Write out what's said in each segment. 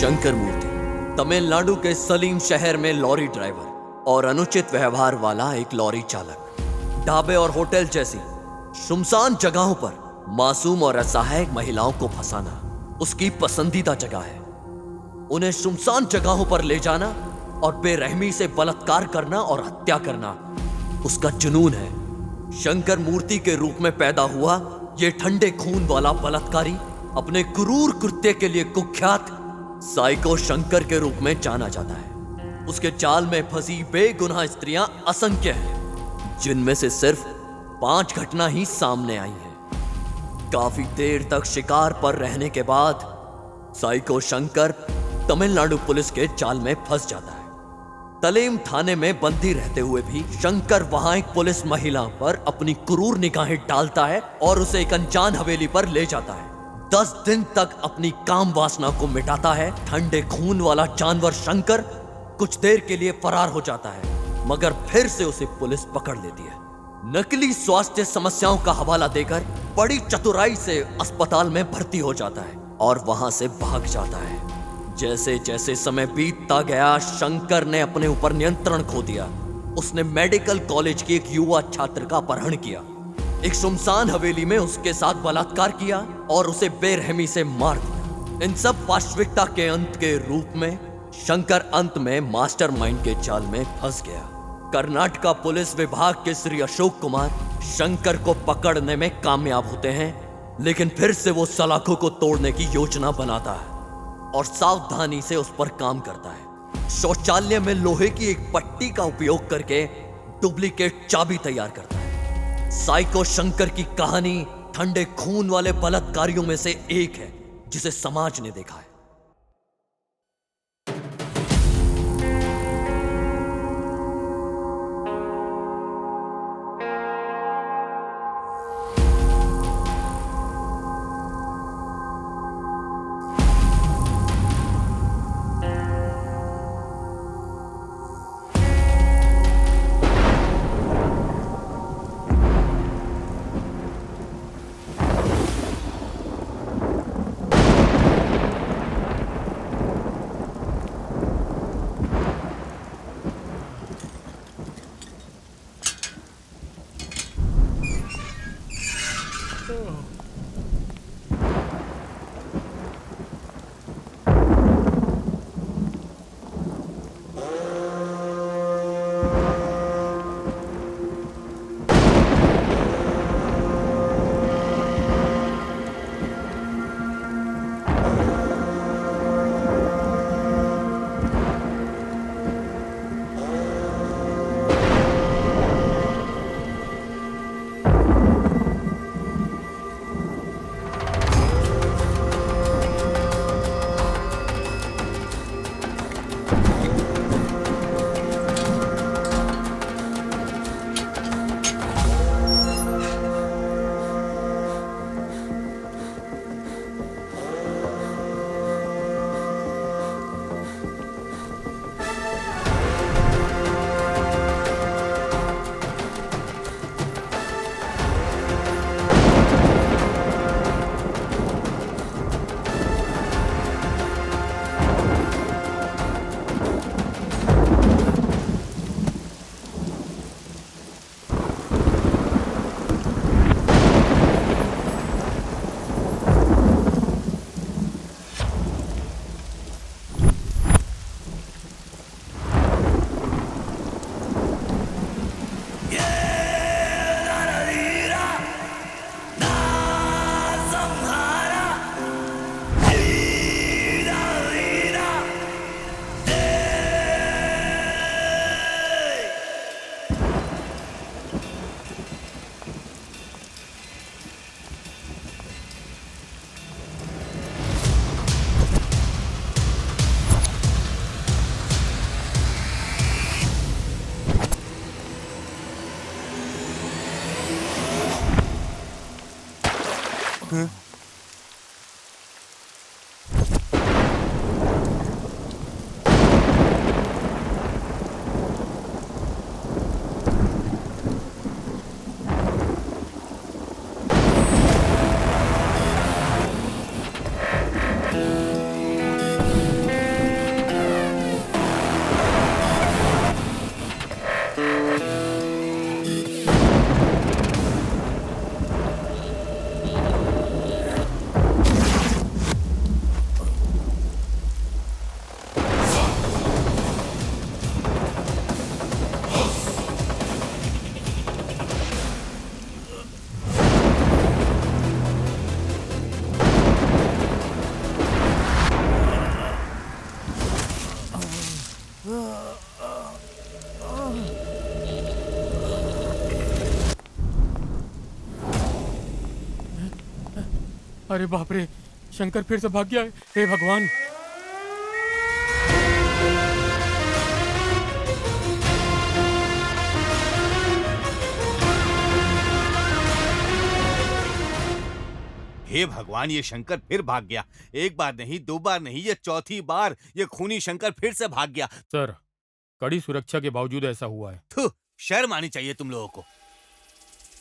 शंकर मूर्ति तमिलनाडु के सलीम शहर में लॉरी ड्राइवर और अनुचित व्यवहार वाला एक लॉरी चालक। ढाबे और होटल जैसी सुनसान जगहों पर मासूम और असहाय महिलाओं को फंसाना उसकी पसंदीदा जगह है। उन्हें सुनसान जगहों पर ले जाना और बेरहमी से बलात्कार करना और हत्या करना उसका जुनून है। शंकर मूर्ति के रूप में पैदा हुआ ये ठंडे खून वाला बलात्कारी अपने क्रूर कृत्य के लिए कुख्यात साइको शंकर के रूप में जाना जाता है। उसके जाल में फंसी बेगुनाह स्त्रियां असंख्य हैं, जिनमें से सिर्फ 5 घटना ही सामने आई हैं। काफी देर तक शिकार पर रहने के बाद साइको शंकर तमिलनाडु पुलिस के जाल में फंस जाता है। तलेम थाने में बंदी रहते हुए भी शंकर वहां एक पुलिस महिला पर अपनी क्रूर निगाहें डालता है और उसे एक अनजान हवेली पर ले जाता है। 10 दिन तक अपनी काम वासना को मिटाता है। ठंडे खून वाला जानवर शंकर कुछ देर के लिए फरार हो जाता है, मगर फिर से उसे पुलिस पकड़ लेती है। नकली स्वास्थ्य समस्याओं का हवाला देकर बड़ी चतुराई से अस्पताल में भर्ती हो जाता है और वहां से भाग जाता है। जैसे जैसे समय बीतता गया, शंकर ने अपने ऊपर नियंत्रण खो दिया। उसने मेडिकल कॉलेज की एक युवा छात्र का अपहरण किया, एक सुनसान हवेली में उसके साथ बलात्कार किया और उसे बेरहमी से मार दिया। इन सब वास्तविकता के अंत के रूप में शंकर अंत में मास्टरमाइंड के जाल में फंस गया। कर्नाटका पुलिस विभाग के श्री अशोक कुमार शंकर को पकड़ने में कामयाब होते हैं, लेकिन फिर से वो सलाखों को तोड़ने की योजना बनाता है और सावधानी से उस पर काम करता है। शौचालय में लोहे की एक पट्टी का उपयोग करके डुप्लीकेट चाबी तैयार करता है। साइको शंकर की कहानी ठंडे खून वाले बलात्कारियों में से एक है जिसे समाज ने देखा है। अरे बाप रे, शंकर फिर से भाग गया है। हे भगवान। हे भगवान, ये शंकर फिर भाग गया। एक बार नहीं, दो बार नहीं, ये चौथी बार ये खूनी शंकर फिर से भाग गया। सर, कड़ी सुरक्षा के बावजूद ऐसा हुआ है। थू, शर्म आनी चाहिए तुम लोगों को।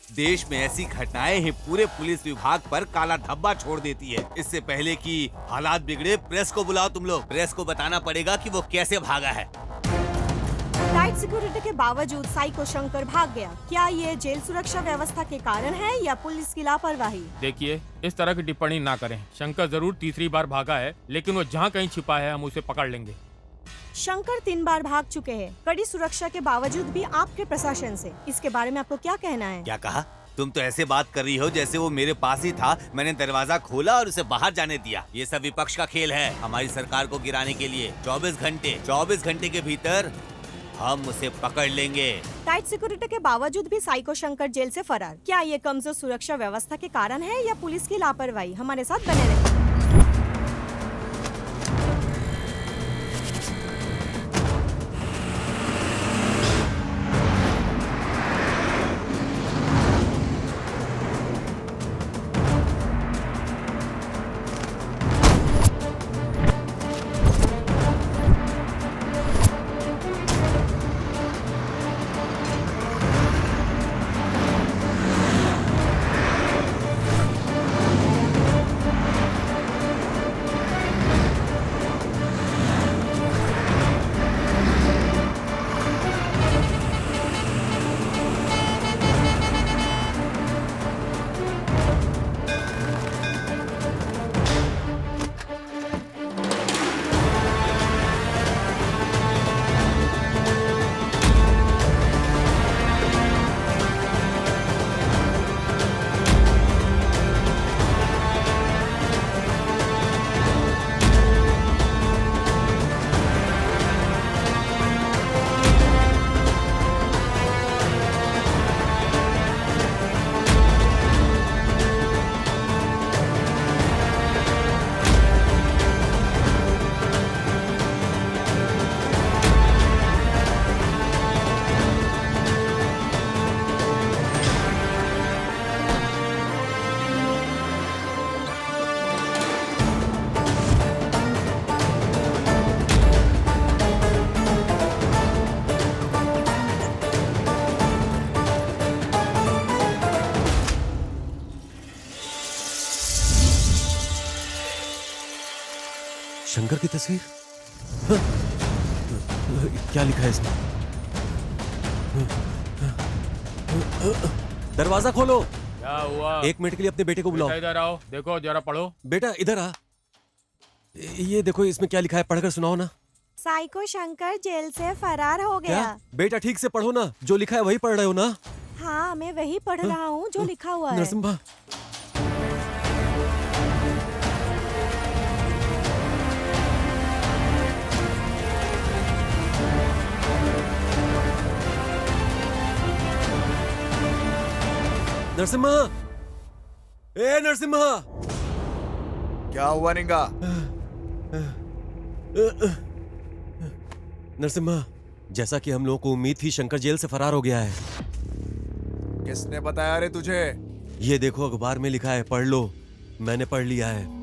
देश में ऐसी घटनाएं ही पूरे पुलिस विभाग पर काला धब्बा छोड़ देती है। इससे पहले कि हालात बिगड़े, प्रेस को बुलाओ तुम लोग। प्रेस को बताना पड़ेगा कि वो कैसे भागा है। टाइट सिक्योरिटी के बावजूद साइको शंकर भाग गया। क्या ये जेल सुरक्षा व्यवस्था के कारण है या पुलिस की लापरवाही? देखिए, इस तरह की टिप्पणी ना करें। शंकर जरूर तीसरी बार भागा है, लेकिन वो जहाँ कहीं छिपा है हम उसे पकड़ लेंगे। शंकर 3 बार भाग चुके हैं, कड़ी सुरक्षा के बावजूद भी आपके प्रशासन से। इसके बारे में आपको क्या कहना है? क्या कहा? तुम तो ऐसे बात कर रही हो जैसे वो मेरे पास ही था। मैंने दरवाजा खोला और उसे बाहर जाने दिया। ये सब विपक्ष का खेल है, हमारी सरकार को गिराने के लिए। 24 घंटे के भीतर हम उसे पकड़ लेंगे। टाइट सिक्योरिटी के बावजूद भी साइको शंकर जेल से फरार। क्या ये कमजोर सुरक्षा व्यवस्था के कारण है या पुलिस की लापरवाही? हमारे साथ बने रहे। शंकर की तस्वीर? हाँ? क्या लिखा है इसमें? दरवाजा खोलो। क्या हुआ? 1 मिनट के लिए अपने बेटे को बुलाओ। इधर आओ, देखो जरा पढ़ो। बेटा इधर आ। ये देखो इसमें क्या लिखा है, पढ़कर सुनाओ ना। साइको शंकर जेल से फरार हो गया। क्या? बेटा ठीक से पढ़ो ना, जो लिखा है वही पढ़ रहे हो ना? हाँ, मैं वही पढ़ रहा हूँ जो लिखा हुआ है। नरसिम्हा, नरसिम्हा, ए नरसिम्हा। क्या हुआ निंगा? नरसिम्हा, जैसा कि हम लोगों को उम्मीद थी, शंकर जेल से फरार हो गया है। किसने बताया रे तुझे? ये देखो अखबार में लिखा है, पढ़ लो। मैंने पढ़ लिया है।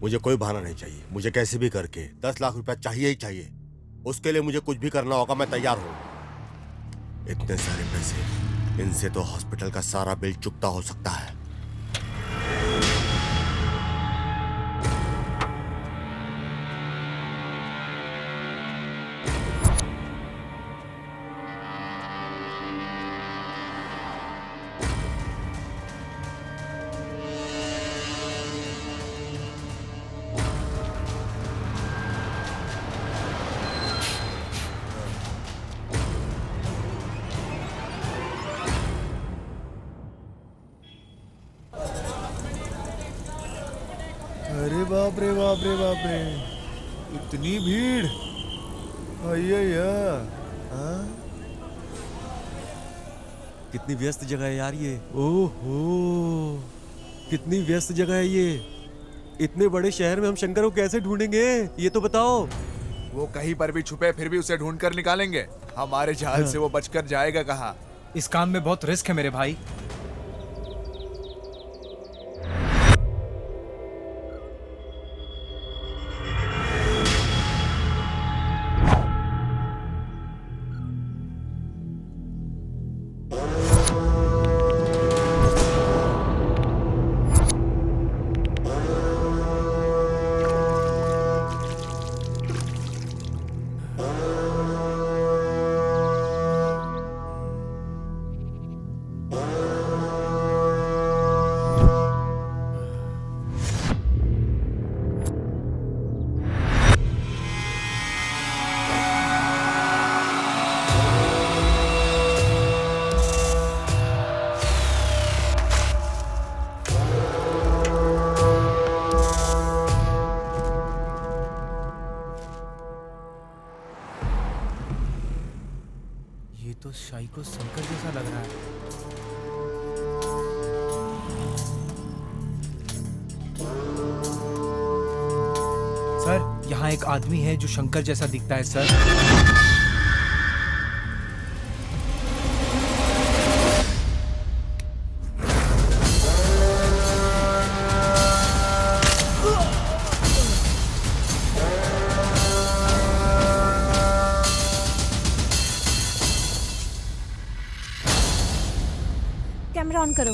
मुझे कोई बहाना नहीं चाहिए। मुझे कैसे भी करके 10 लाख रुपया चाहिए ही चाहिए। उसके लिए मुझे कुछ भी करना होगा, मैं तैयार हूं। इतने सारे पैसे, इनसे तो हॉस्पिटल का सारा बिल चुकता हो सकता है। अरे बाप रे बाप रे बाप रे, इतनी भीड़। अय्या, हाँ? कितनी व्यस्त जगह है यार ये। ओहो, कितनी व्यस्त जगह है ये। इतने बड़े शहर में हम शंकर को कैसे ढूंढेंगे, ये तो बताओ। वो कहीं पर भी छुपे फिर भी उसे ढूंढ कर निकालेंगे। हमारे जाल से वो बचकर जाएगा कहाँ? इस काम में बहुत रिस्क है मेरे भाई। ये तो शाइको शंकर जैसा लग रहा है। सर, यहाँ एक आदमी है जो शंकर जैसा दिखता है सर। कैमरा ऑन करो।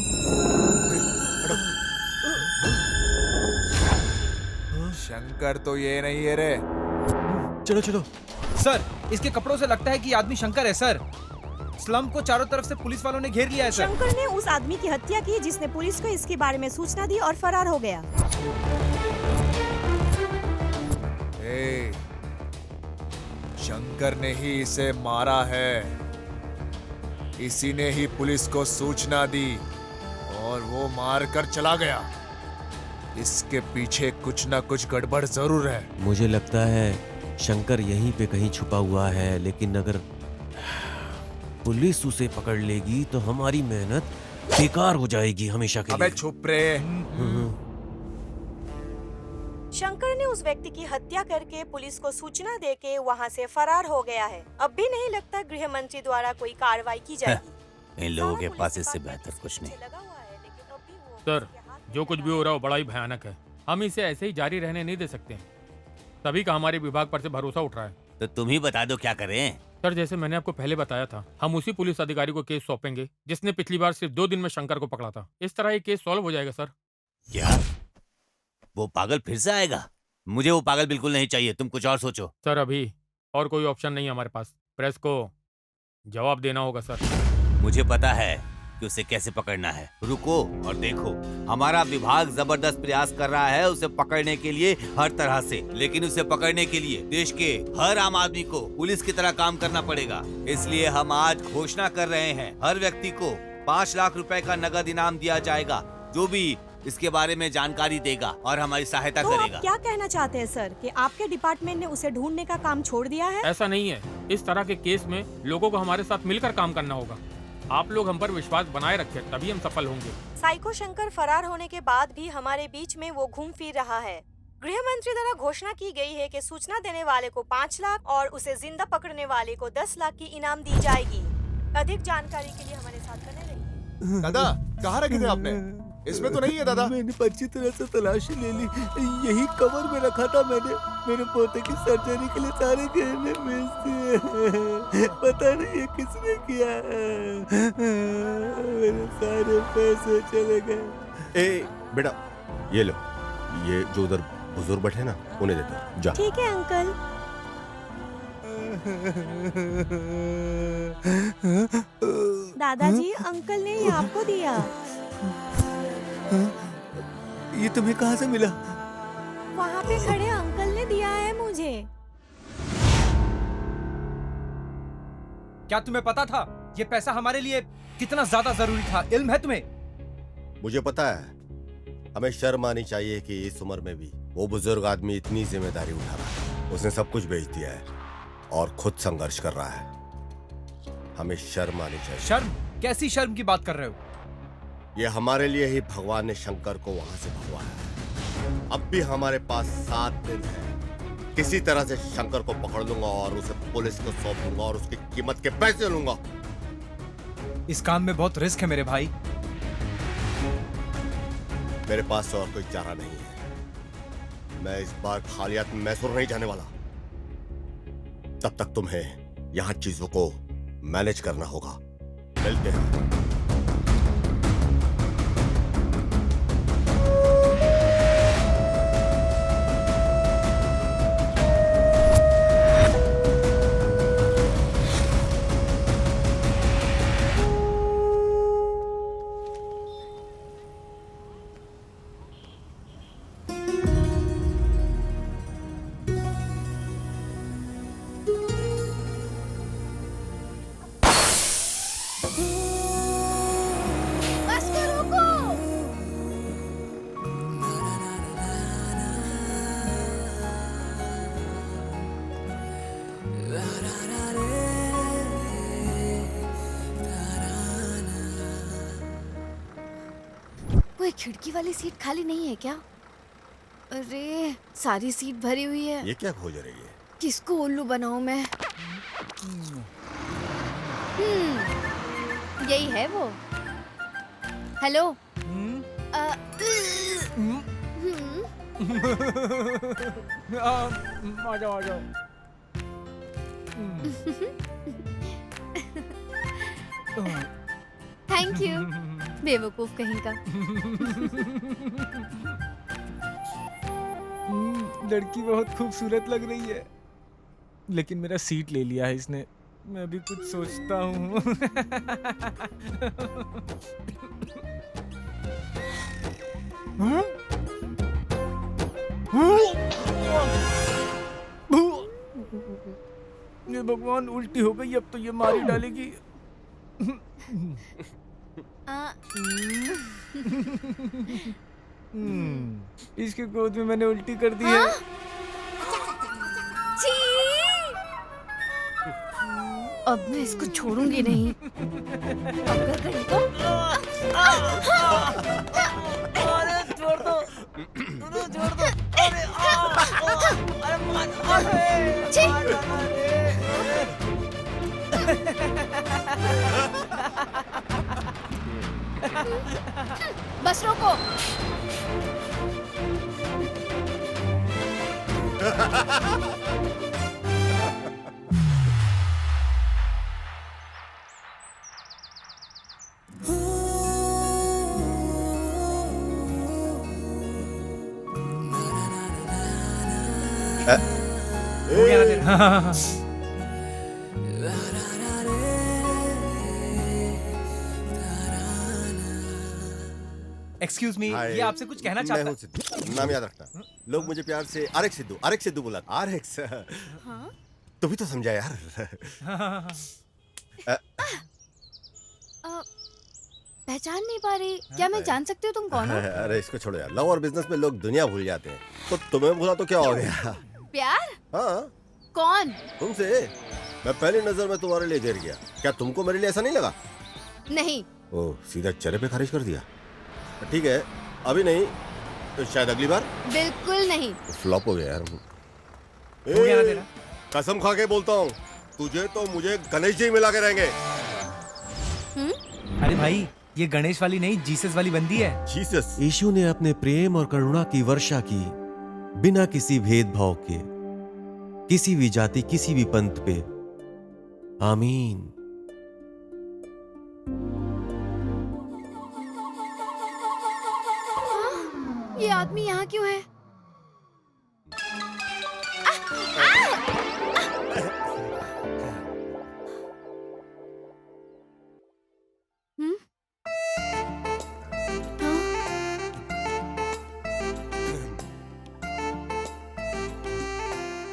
शंकर तो ये नहीं है रे। चलो चलो। सर, इसके कपड़ों से लगता है कि ये आदमी शंकर है सर। स्लम को चारों तरफ से पुलिस वालों ने घेर लिया है सर। शंकर ने उस आदमी की हत्या की जिसने पुलिस को इसके बारे में सूचना दी और फरार हो गया। ए, शंकर ने ही इसे मारा है। इसी ने ही पुलिस को सूचना दी और वो मार कर चला गया। इसके पीछे कुछ ना कुछ गड़बड़ जरूर है। मुझे लगता है शंकर यहीं पे कहीं छुपा हुआ है, लेकिन अगर पुलिस उसे पकड़ लेगी तो हमारी मेहनत बेकार हो जाएगी हमेशा के अबे लिए। चुप रे। शंकर ने उस व्यक्ति की हत्या करके पुलिस को सूचना देके वहां से फरार हो गया है। अब भी नहीं लगता गृह मंत्री द्वारा कोई कार्रवाई की जाएगी। इन लोगों के पास इससे बेहतर कुछ नहीं। सर, जो कुछ भी हो रहा हो बड़ा ही भयानक है। हम इसे ऐसे ही जारी रहने नहीं दे सकते। तभी का हमारे विभाग पर से भरोसा उठ रहा है। तो तुम ही बता दो क्या करें। सर, जैसे मैंने आपको पहले बताया था, हम उसी पुलिस अधिकारी को केस सौंपेंगे जिसने पिछली बार सिर्फ 2 दिन में शंकर को पकड़ा था। इस तरह ये केस सॉल्व हो जाएगा सर। क्या वो पागल फिर से आएगा? मुझे वो पागल बिल्कुल नहीं चाहिए। तुम कुछ और सोचो। सर, अभी और कोई ऑप्शन नहीं है हमारे पास। प्रेस को जवाब देना होगा सर। मुझे पता है कि उसे कैसे पकड़ना है। रुको और देखो। हमारा विभाग जबरदस्त प्रयास कर रहा है उसे पकड़ने के लिए हर तरह से, लेकिन उसे पकड़ने के लिए देश के हर आम आदमी को पुलिस की तरह काम करना पड़ेगा। इसलिए हम आज घोषणा कर रहे हैं, हर व्यक्ति को 5 लाख रुपए का नगद इनाम दिया जाएगा जो भी इसके बारे में जानकारी देगा और हमारी सहायता तो करेगा। आप क्या कहना चाहते हैं सर कि आपके डिपार्टमेंट ने उसे ढूंढने का काम छोड़ दिया है? ऐसा नहीं है। इस तरह के केस में लोगों को हमारे साथ मिलकर काम करना होगा। आप लोग हम पर विश्वास बनाए रखें, तभी हम सफल होंगे। साइको शंकर फरार होने के बाद भी हमारे बीच में वो घूम फिर रहा है। गृह मंत्री द्वारा घोषणा की गई है कि सूचना देने वाले को 5 लाख और उसे जिंदा पकड़ने वाले को 10 लाख की इनाम दी जाएगी। अधिक जानकारी के लिए हमारे साथ बने रहिए। दादा, कहाँ रखे थे आपने? इसमें तो नहीं है दादा। मैंने अच्छी तरह से तलाशी ले ली, यही कवर में रखा था मैंने। मेरे पोते की सर्जरी के लिए सारे गहने बेच दिए। पता नहीं ये किसने किया। मेरे सारे पैसे चले गए। ए बेटा, ये लो, ये जो उधर बुजुर्ग बैठे ना उन्हें दे दो, जा। ठीक है अंकल। दादाजी, अंकल ने ये आपको दिया। ये तुम्हें कहाँ से मिला? वहाँ पे खड़े अंकल ने दिया है मुझे। क्या तुम्हें पता था ये पैसा हमारे लिए कितना ज्यादा जरूरी था? इल्म है तुम्हें? मुझे पता है, हमें शर्म आनी चाहिए कि इस उम्र में भी वो बुजुर्ग आदमी इतनी जिम्मेदारी उठा रहा है। उसने सब कुछ बेच दिया है और खुद संघर्ष कर रहा है। हमें शर्म आनी चाहिए। शर्म? कैसी शर्म की बात कर रहे हो? ये हमारे लिए ही भगवान ने शंकर को वहां से भगवाया है। अब भी हमारे पास 7 दिन है। किसी तरह से शंकर को पकड़ लूंगा और उसे पुलिस को सौंप दूंगा और उसकी कीमत के पैसे लूंगा। इस काम में बहुत रिस्क है मेरे भाई। मेरे पास और कोई चारा नहीं है। मैं इस बार खाली हाथ मैसूर नहीं जाने वाला। तब तक तुम्हें यहां चीजों को मैनेज करना होगा। मिलते हैं। कोई खिड़की वाली सीट खाली नहीं है क्या? अरे सारी सीट भरी हुई है। ये क्या खोज रही है? किसको उल्लू बनाऊं मैं? यही है वो। हेलो। आ जाओ आ जाओ। Thank you. बेवकूफ कहीं का। लड़की बहुत खूबसूरत लग रही है, लेकिन मेरा सीट ले लिया है इसने। मैं भी कुछ सोचता हूँ। ये भगवान, उल्टी हो गई, अब तो ये मार ही डालेगी। इसके गोद में मैंने उल्टी कर दी है। अब मैं इसको छोड़ूंगी नहीं। अगर कहीं तो अरे छोड़ दो, छोड़ दो। बस रोको। हो गया ना तेरा? एक्सक्यूज मी, ये आपसे कुछ कहना मैं चाहता हूँ सिद्धू। नाम याद रखना। लोग मुझे प्यार से आरएक्स सिद्धू बुला। आरएक्स। तू भी तो समझा यार। पहचान नहीं पा रही। क्या मैं जान सकती हूँ तुम कौन हो? अरे इसको छोड़ो यार। लव और बिजनेस में लोग दुनिया भूल जाते हैं, तो तुम्हें भूला तो क्या हो गया? प्यार? हाँ। कौन? तुमसे। मैं पहली नजर में तुम्हारे लिए गिर गया। क्या तुमको मेरे लिए ऐसा नहीं लगा? नहीं। ओह, सीधा चेहरे पे खारिज कर दिया। ठीक है, अभी नहीं तो शायद अगली बार। बिल्कुल नहीं। फ्लॉप हो गया यार। हो गया ना तेरा? कसम खा के बोलता हूँ, तुझे तो मुझे गणेश जी मिला के रहेंगे। अरे भाई, ये गणेश वाली नहीं, जीसस वाली बंदी है। जीसस। यीशु ने अपने प्रेम और करुणा की वर्षा की बिना किसी भेदभाव के, किसी भी जाति, किसी भी पंथ पे। आमीन। ये आदमी यहाँ क्यों है? हम्म? हाँ?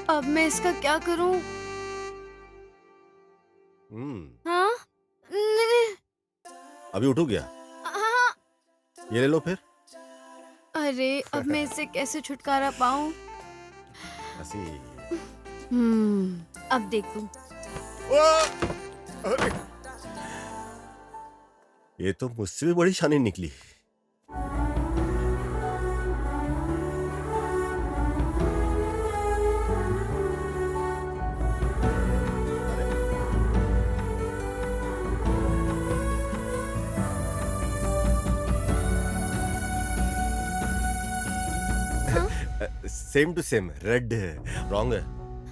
अब मैं इसका क्या करूं? हाँ? अभी उठू गया? हाँ। ये ले लो फिर। अरे अब मैं इससे कैसे छुटकारा पाऊं? ऐसी। अब देखूं। अरे ये तो मुझसे भी बड़ी शानी निकली। सेम टू सेम, रेड है, रॉन्ग है।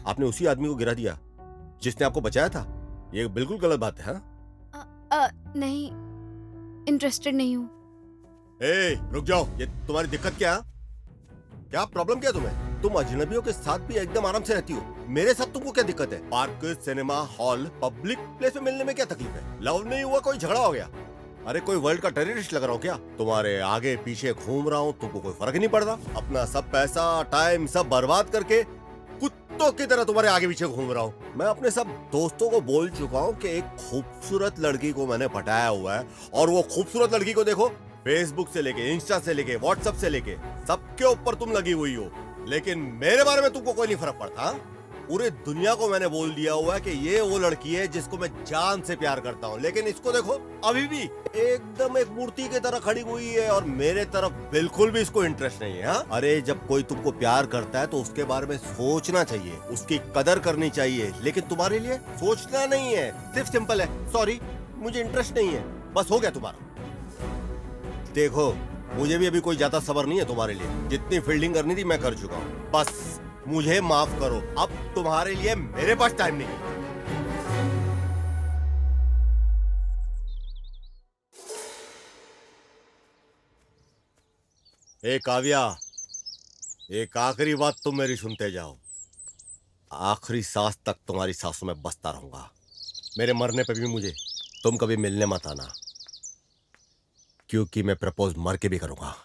आपने उसी आदमी को गिरा दिया जिसने आपको बचाया था। ये बिल्कुल गलत बात है। हाँ? नहीं, इंटरेस्टेड नहीं हूँ। ए, रुक जाओ। ये तुम्हारी दिक्कत क्या? क्या प्रॉब्लम क्या तुम्हें? तुम अजनबियों के साथ भी एकदम आराम से रहती हो, मेरे साथ तुमको क्या दिक्कत है? Park, cinema hall, public place में मिलने में क्या तकलीफ है? लव नहीं हुआ, कोई झगड़ा हो गया? अरे कोई वर्ल्ड का टेररिस्ट लग रहा हूँ क्या? तुम्हारे आगे पीछे घूम रहा हूँ, तुमको कोई फर्क नहीं पड़ रहा? अपना सब पैसा टाइम सब बर्बाद करके कुत्तों की तरह तुम्हारे आगे पीछे घूम रहा हूँ। मैं अपने सब दोस्तों को बोल चुका हूँ कि एक खूबसूरत लड़की को मैंने पटाया हुआ है, और वो खूबसूरत लड़की को देखो, फेसबुक से लेके, इंस्टा से लेके, व्हाट्सएप से लेके सबके ऊपर तुम लगी हुई हो, लेकिन मेरे बारे में तुमको कोई नहीं फर्क पड़ता। पूरे दुनिया को मैंने बोल दिया हुआ है कि ये वो लड़की है जिसको मैं जान से प्यार करता हूँ, लेकिन इसको देखो, अभी भी एकदम एक मूर्ति की तरह खड़ी हुई है, और मेरे तरफ बिल्कुल भी इसको इंटरेस्ट नहीं है। हाँ? अरे जब कोई तुमको प्यार करता है तो उसके बारे में सोचना चाहिए, उसकी कदर करनी चाहिए, लेकिन तुम्हारे लिए सोचना नहीं है, सिर्फ सिंपल है, सॉरी मुझे इंटरेस्ट नहीं है, बस हो गया तुम्हारा। देखो मुझे भी अभी कोई ज्यादा सब्र नहीं है तुम्हारे लिए, जितनी फील्डिंग करनी थी मैं कर चुका हूँ, बस मुझे माफ करो, अब तुम्हारे लिए मेरे पास टाइम नहीं है। ए काव्या, एक आखिरी बात तुम मेरी सुनते जाओ। आखिरी सांस तक तुम्हारी सांसों में बसता रहूंगा। मेरे मरने पे भी मुझे तुम कभी मिलने मत आना, क्योंकि मैं प्रपोज मर के भी करूंगा।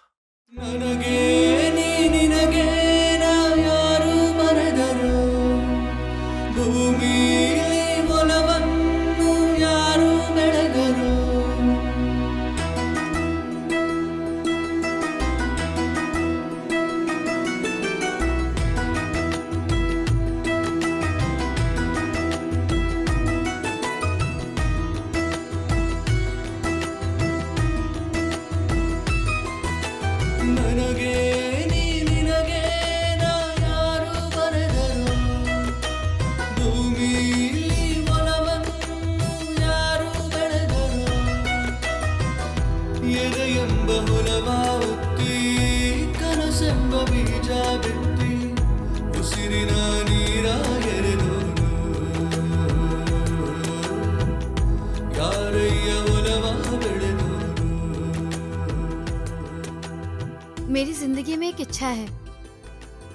मेरी जिंदगी में एक इच्छा है,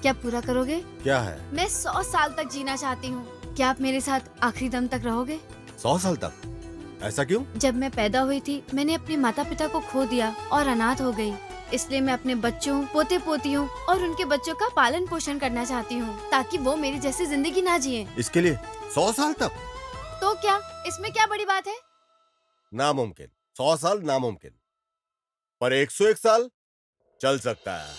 क्या पूरा करोगे? क्या है? मैं 100 साल तक जीना चाहती हूँ, क्या आप मेरे साथ आखिरी दम तक रहोगे? 100 साल तक? ऐसा क्यों? जब मैं पैदा हुई थी मैंने अपने माता पिता को खो दिया और अनाथ हो गई, इसलिए मैं अपने बच्चों, पोते पोतियों और उनके बच्चों का पालन पोषण करना चाहती हूँ, ताकि वो मेरी जैसी जिंदगी ना जिए। इसके लिए 100 साल तक? तो क्या इसमें क्या बड़ी बात है? नामुमकिन। 100 साल नामुमकिन, पर 101 साल चल सकता है।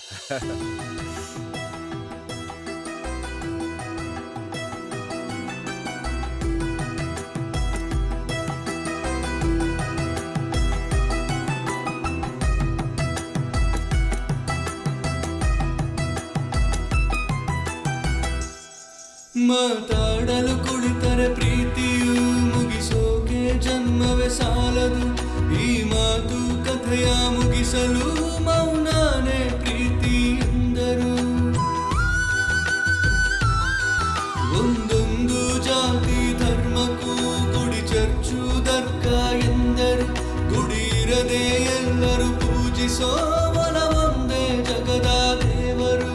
ಮಾತಾಡಲು ಕುಳಿತರೆ ಪ್ರೀತಿಯು ಮುಗಿಸೋಕೆ ಜನ್ಮವೇ ಸಾಲದು ಈ ಮಾತು ಹೃದಯ ಮುಗಿಸಲು ಮೌನಾನೇ ಪ್ರೀತಿ ಎಂದರು. ಒಂದೊಂದು ಜಾತಿ ಧರ್ಮಕ್ಕೂ ಗುಡಿ ಚರ್ಚು ದರ್ಕ ಎಂದರು. ಗುಡಿ ಇರದೆ ಎಲ್ಲರೂ ಪೂಜಿಸೋ ಒಲವೊಂದೇ ಜಗದ ದೇವರು.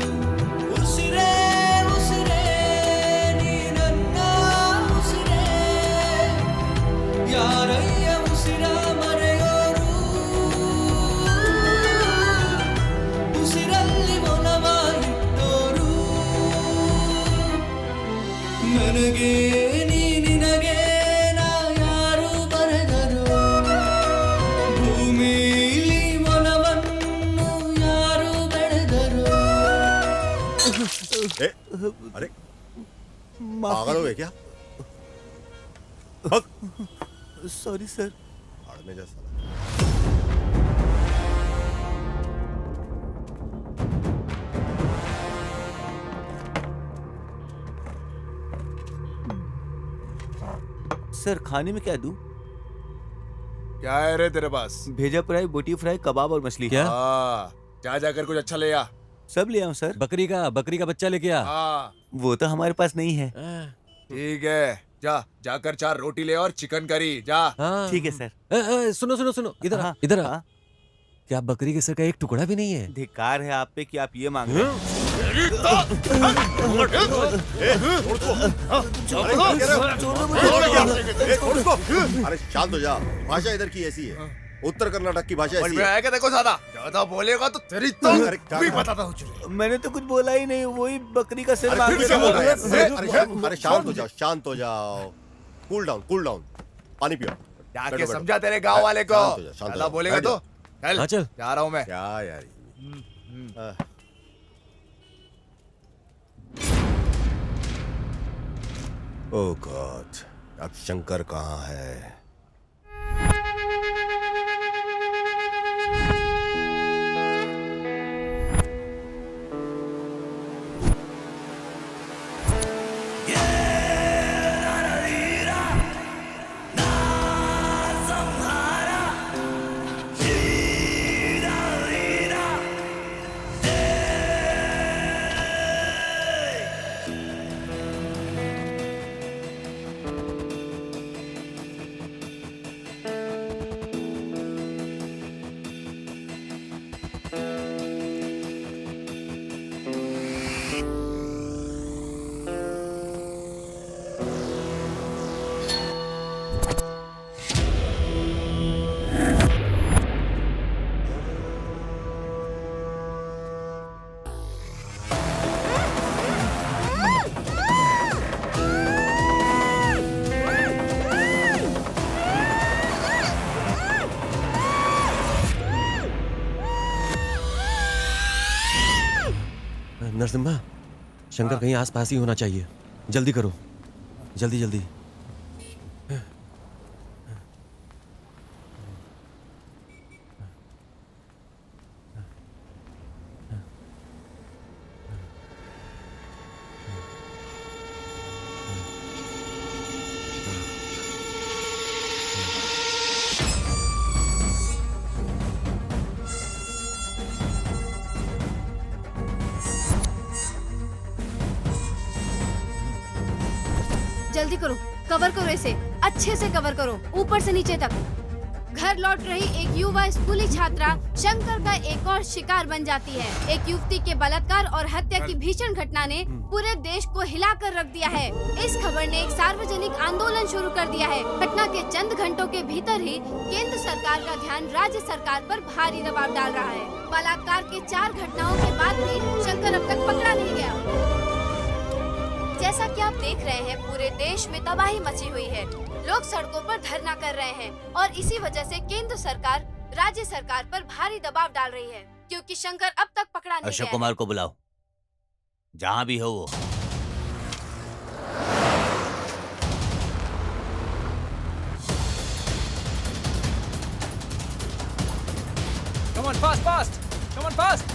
ಉಸಿರೇ ಉಸಿರೇ ನೀ ನನ್ನ ಉಸಿರೇ, ಯಾರಯ್ಯ ಉಸಿರ ಮರೆಯೋರು. ಉಸಿರಲ್ಲಿ ಒಲವ ಇಟ್ಟೋರು. ನನಗೆ ನೀ ನಿನಗೆ ನಾ ಯಾರು ಬರೆದರು. ಭೂಮಿಲಿ ಒಲವನ್ನು ಯಾರು ಬೆಳೆದರು. ए, अरे पागल हो गए क्या? भग। Sorry sir. भाड़ में जा साला. सर खाने में क्या दूं? क्या है रे तेरे पास? भेजा फ्राई, बोटी फ्राई, कबाब और मछली. क्या? हाँ, जा जाकर कुछ अच्छा ले आ. सब ले आऊं सर? बकरी का बच्चा लेके आ। हाँ वो तो हमारे पास नहीं है. ठीक है, जा जाकर 4 रोटी ले और चिकन करी. जा. हाँ। ठीक है सर. सुनो सुनो सुनो, इधर आ, हाँ, इधर आ। हाँ। क्या बकरी के सर का एक टुकड़ा भी नहीं है? धिक्कार है आप पे कि आप ये मांग रहे हो. अरे शांत हो जा. भाषा इधर की ऐसी है. उत्तर कर्नाटक की भाषा समझ ऐसी में है. आएगा देखो ज्यादा ज्यादा बोलेगा तो तेरी तो अरे क्या भी बताता हूँ तुझे. मैंने तो कुछ बोला ही नहीं, वही बकरी का सिर अरे मांग फिर रहे क्या बोल रहा है? थे. अरे शांत हो जाओ, शांत हो जाओ. Cool down. पानी पियो. जाके बैठो, बैठो. समझा तेरे गांव वाले को. शांत हो जा, शांत हो ज्यादा जा. बोलेगा बैठ तो जा. चल हाँ, चल. जा रहा हूँ मैं. क्या यार ये? ओह गॉड, अब शंकर कहाँ है? नरसिम्हा, शंकर कहीं आसपास ही होना चाहिए. जल्दी करो, जल्दी जल्दी. जल्दी करो, कवर करो इसे, अच्छे से कवर करो, ऊपर से नीचे तक. घर लौट रही एक युवा स्कूली छात्रा शंकर का एक और शिकार बन जाती है. एक युवती के बलात्कार और हत्या की भीषण घटना ने पूरे देश को हिलाकर रख दिया है. इस खबर ने एक सार्वजनिक आंदोलन शुरू कर दिया है. घटना के चंद घंटों के भीतर ही केंद्र सरकार का ध्यान राज्य सरकार पर भारी दबाव डाल रहा है. बलात्कार के 4 घटनाओं के बाद भी शंकर अब तक पकड़ा नहीं गया. जैसा कि आप देख रहे हैं, पूरे देश में तबाही मची हुई है. लोग सड़कों पर धरना कर रहे हैं और इसी वजह से केंद्र सरकार राज्य सरकार पर भारी दबाव डाल रही है, क्योंकि शंकर अब तक पकड़ा नहीं अशोक गया है. कुमार को बुलाओ, जहां भी हो वो. Come on, fast! Come on, fast!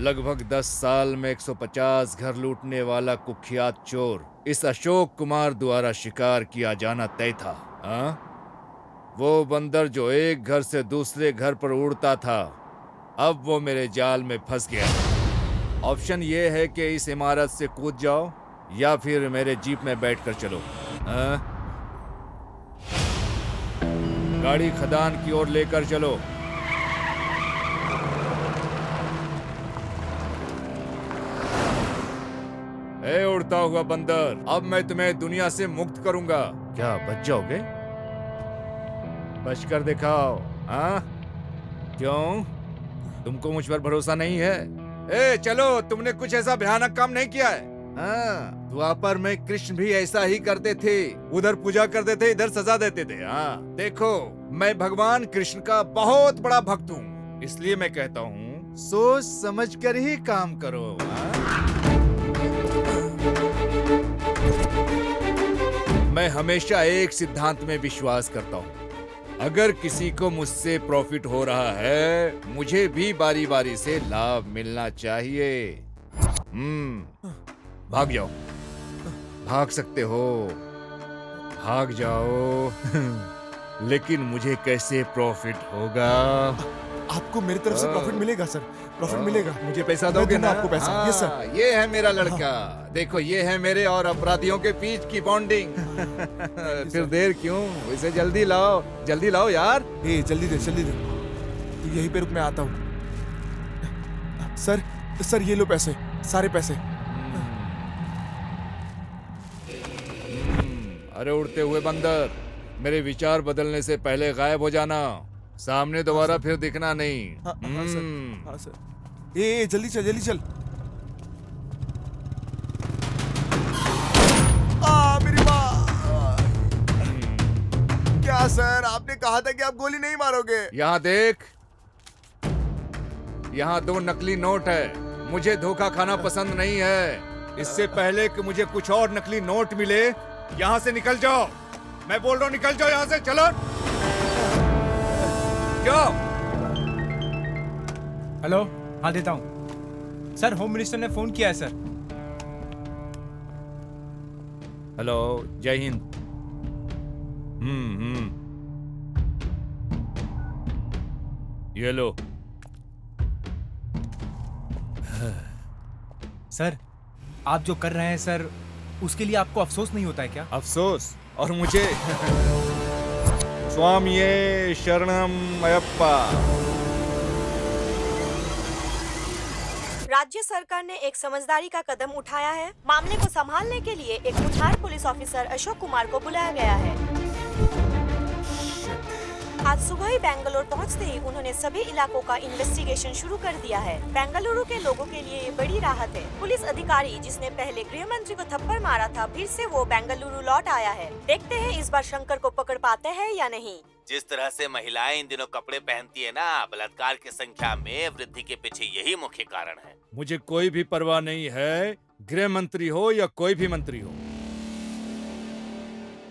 लगभग 10 साल में 150 घर लूटने वाला कुख्यात चोर इस अशोक कुमार द्वारा शिकार किया जाना तय था। हाँ? वो बंदर जो एक घर से दूसरे घर पर उड़ता था, अब वो मेरे जाल में फंस गया। ऑप्शन ये है कि इस इमारत से कूद जाओ या फिर मेरे जीप में बैठकर चलो। हाँ? गाड़ी खदान की ओर लेकर चलो। ए उड़ता हुआ बंदर, अब मैं तुम्हें दुनिया से मुक्त करूंगा। क्या बच जाओगे? बच कर दिखाओ। हाँ? क्यों? तुमको मुझ पर भरोसा नहीं है? ए चलो, तुमने कुछ ऐसा भयानक काम नहीं किया है। हाँ, द्वापर में कृष्ण भी ऐसा ही करते थे। उधर पूजा करते थे, इधर सजा देते थे। हाँ, देखो, मैं भगवान कृष्ण का बहुत बड़ा भक्त हूँ, इसलिए मैं कहता हूँ सोच समझ कर ही काम करो। हाँ? मैं हमेशा एक सिद्धांत में विश्वास करता हूँ, अगर किसी को मुझसे प्रॉफिट हो रहा है, मुझे भी बारी बारी से लाभ मिलना चाहिए। भाग जाओ, भाग सकते हो, भाग जाओ। लेकिन मुझे कैसे प्रॉफिट होगा? आपको मेरी तरफ से प्रॉफिट मिलेगा सर, प्रॉफिट मिलेगा। मुझे पैसा दोगे ना? आपको पैसा। हाँ, यस सर। ये है मेरा लड़का। देखो, ये है मेरे और अपराधियों के बीच की बॉन्डिंग। फिर देर क्यों? इसे जल्दी लाओ यार। ए जल्दी दे, जल्दी दे। तू यहीं पे रुक, मैं आता हूँ। सर ये लो पैसे, सारे पैसे। अरे उड़ते हुए बंदर, मेरे विचार बदलने से पहले गायब हो जाना। सामने दोबारा फिर दिखना नहीं। हाँ सर। ए जल्दी चल, जल्दी चल। मेरी माँ। क्या सर, आपने कहा था कि आप गोली नहीं मारोगे। यहाँ देख, यहाँ 2 नकली नोट है। मुझे धोखा खाना पसंद नहीं है। इससे पहले कि मुझे कुछ और नकली नोट मिले, यहाँ से निकल जाओ। मैं बोल रहा हूँ, निकल जाओ यहाँ से। चलो। क्यों? हेलो, हाँ देता हूँ सर। होम मिनिस्टर ने फोन किया है सर। हेलो, जय हिंद। ये लो। सर, आप जो कर रहे हैं सर, उसके लिए आपको अफसोस नहीं होता है क्या? अफसोस? और मुझे? स्वामिये शरणम अयप्पा। राज्य सरकार ने एक समझदारी का कदम उठाया है। मामले को संभालने के लिए एक retired police officer Ashok Kumar को बुलाया गया है। आज सुबह ही बेंगलुरु पहुंचते ही उन्होंने सभी इलाकों का इन्वेस्टिगेशन शुरू कर दिया है। बेंगलुरु के लोगों के लिए ये बड़ी राहत है। पुलिस अधिकारी जिसने पहले गृह मंत्री को थप्पड़ मारा था, फिर से वो बेंगलुरु लौट आया है। देखते हैं इस बार शंकर को पकड़ पाते हैं या नहीं। जिस तरह से महिलाएं इन दिनों कपड़े पहनती है ना, बलात्कार की संख्या में वृद्धि के पीछे यही मुख्य कारण है। मुझे कोई भी परवाह नहीं है, गृह मंत्री हो या कोई भी मंत्री हो।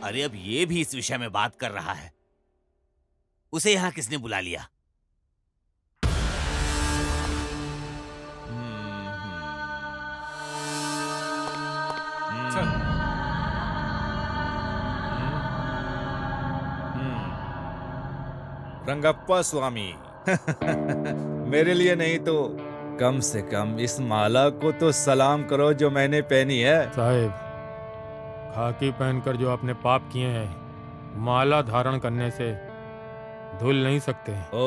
अरे अब ये भी इस विषय में बात कर रहा है। उसे यहाँ किसने बुला लिया? रंगप्पा स्वामी। मेरे लिए नहीं तो कम से कम इस माला को तो सलाम करो जो मैंने पहनी है। साहिब, खाकी पहनकर जो आपने पाप किए हैं, माला धारण करने से धुल नहीं सकते हैं। ओ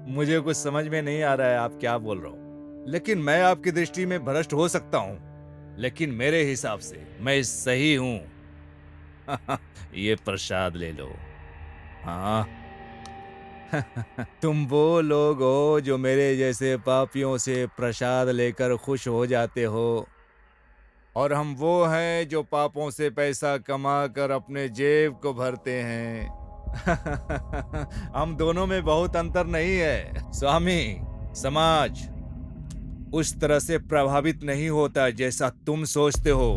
मुझे कुछ समझ में नहीं आ रहा है आप क्या बोल रहे हो, लेकिन मैं आपकी दृष्टि में भ्रष्ट हो सकता हूँ, लेकिन मेरे हिसाब से मैं सही हूँ। ये प्रसाद ले लो। हाँ। तुम वो लोग हो जो मेरे जैसे पापियों से प्रसाद लेकर खुश हो जाते हो, और हम वो हैं जो पापों से पैसा कमा कर अपने जेब को भरते हैं। हम दोनों में बहुत अंतर नहीं है। स्वामी, समाज उस तरह से प्रभावित नहीं होता जैसा तुम सोचते हो।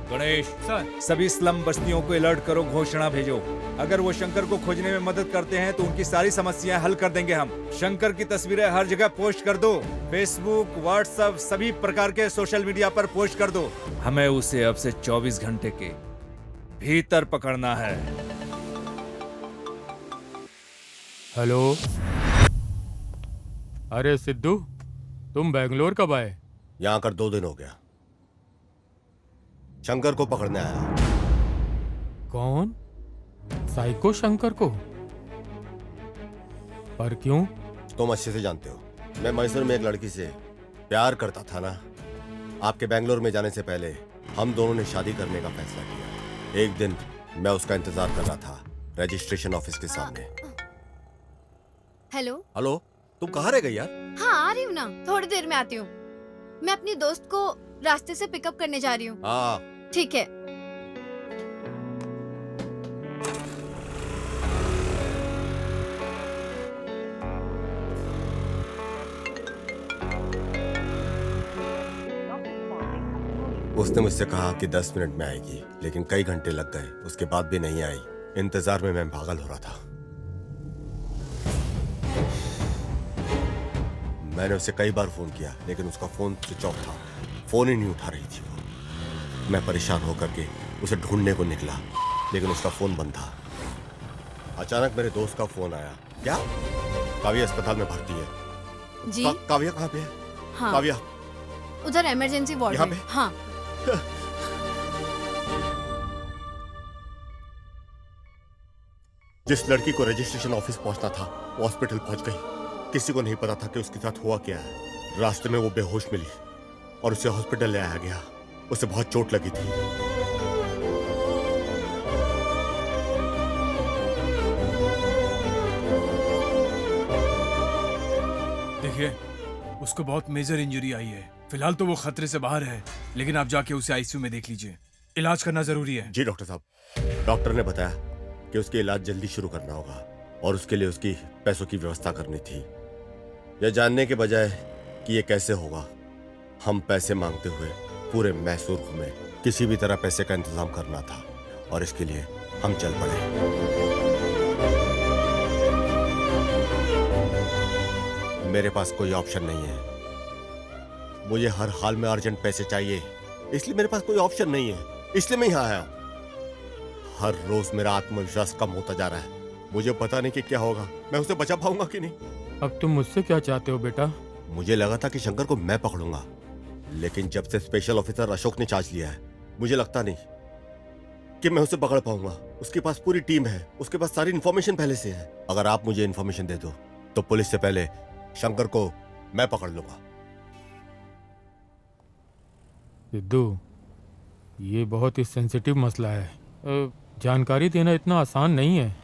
गणेश सर, सभी स्लम बस्तियों को अलर्ट करो, घोषणा भेजो। अगर वो शंकर को खोजने में मदद करते हैं तो उनकी सारी समस्याएं हल कर देंगे हम। शंकर की तस्वीरें हर जगह पोस्ट कर दो, फेसबुक, व्हाट्सएप, सभी प्रकार के सोशल मीडिया पर पोस्ट कर दो। हमें उसे अब से 24 घंटे के भीतर पकड़ना है। हेलो। अरे सिद्धू, तुम बेंगलोर कब आए? यहाँ आकर 2 दिन हो गया। शंकर को पकड़ने आया। कौन? साइको शंकर को? पर क्यों? तुम अच्छे से जानते हो, मैं मैसूर में एक लड़की से प्यार करता था ना। आपके बेंगलोर में जाने से पहले हम दोनों ने शादी करने का फैसला किया। एक दिन मैं उसका इंतजार कर रहा था रजिस्ट्रेशन ऑफिस के सामने। हेलो। हेलो, तुम कहाँ रह गई यार? हाँ, आ रही हूँ ना, थोड़ी देर में आती हूँ। मैं अपनी दोस्त को रास्ते से पिकअप करने जा रही हूँ। हाँ ठीक है। उसने मुझसे कहा कि 10 मिनट में आएगी, लेकिन कई घंटे लग गए, उसके बाद भी नहीं आई। इंतजार में मैं पागल हो रहा था। मैंने उसे कई बार फोन किया, लेकिन उसका फोन स्विच ऑफ था, फोन ही नहीं उठा रही थी वो। मैं परेशान होकर के उसे ढूंढने को निकला, लेकिन उसका फोन बंद था। अचानक मेरे दोस्त का फोन आया। क्या? काव्या अस्पताल में भर्ती है। जी? काव्या कहाँ पे है? हाँ, काव्या उधर इमरजेंसी वार्ड यहाँ में। पे? हाँ। जिस लड़की को रजिस्ट्रेशन ऑफिस पहुंचना था वो हॉस्पिटल पहुंच गई। किसी को नहीं पता था कि उसके साथ हुआ क्या है। रास्ते में वो बेहोश मिली और उसे हॉस्पिटल ले आया गया। उसे बहुत चोट लगी थी। देखिए, उसको बहुत मेजर इंजरी आई है। फिलहाल तो वो खतरे से बाहर है, लेकिन आप जाके उसे आईसीयू में देख लीजिए। इलाज करना जरूरी है। जी डॉक्टर साहब। डॉक्टर ने बताया कि उसके इलाज जल्दी शुरू करना होगा और उसके लिए उसकी पैसों की व्यवस्था करनी थी। यह जानने के बजाय कि यह कैसे होगा, हम पैसे मांगते हुए पूरे मैसूर घूमे। किसी भी तरह पैसे का इंतजाम करना था और इसके लिए हम चल पड़े। मेरे पास कोई ऑप्शन नहीं है। मुझे हर हाल में अर्जेंट पैसे चाहिए, इसलिए मेरे पास कोई ऑप्शन नहीं है। इसलिए मैं यहाँ आया। हर रोज मेरा आत्मविश्वास कम होता जा रहा है। मुझे पता नहीं कि क्या होगा, मैं उसे बचा पाऊंगा कि नहीं। अब तुम मुझसे क्या चाहते हो बेटा? मुझे लगा था कि शंकर को मैं पकड़ूंगा, लेकिन जब से स्पेशल ऑफिसर अशोक ने चार्ज लिया है, मुझे लगता नहीं कि मैं उसे पकड़ पाऊंगा। उसके पास पूरी टीम है, उसके पास सारी इन्फॉर्मेशन पहले से है। अगर आप मुझे इन्फॉर्मेशन दे दो तो पुलिस से पहले शंकर को मैं पकड़ लूंगा। सिद्धू, ये बहुत ही सेंसिटिव मसला है। जानकारी देना इतना आसान नहीं है।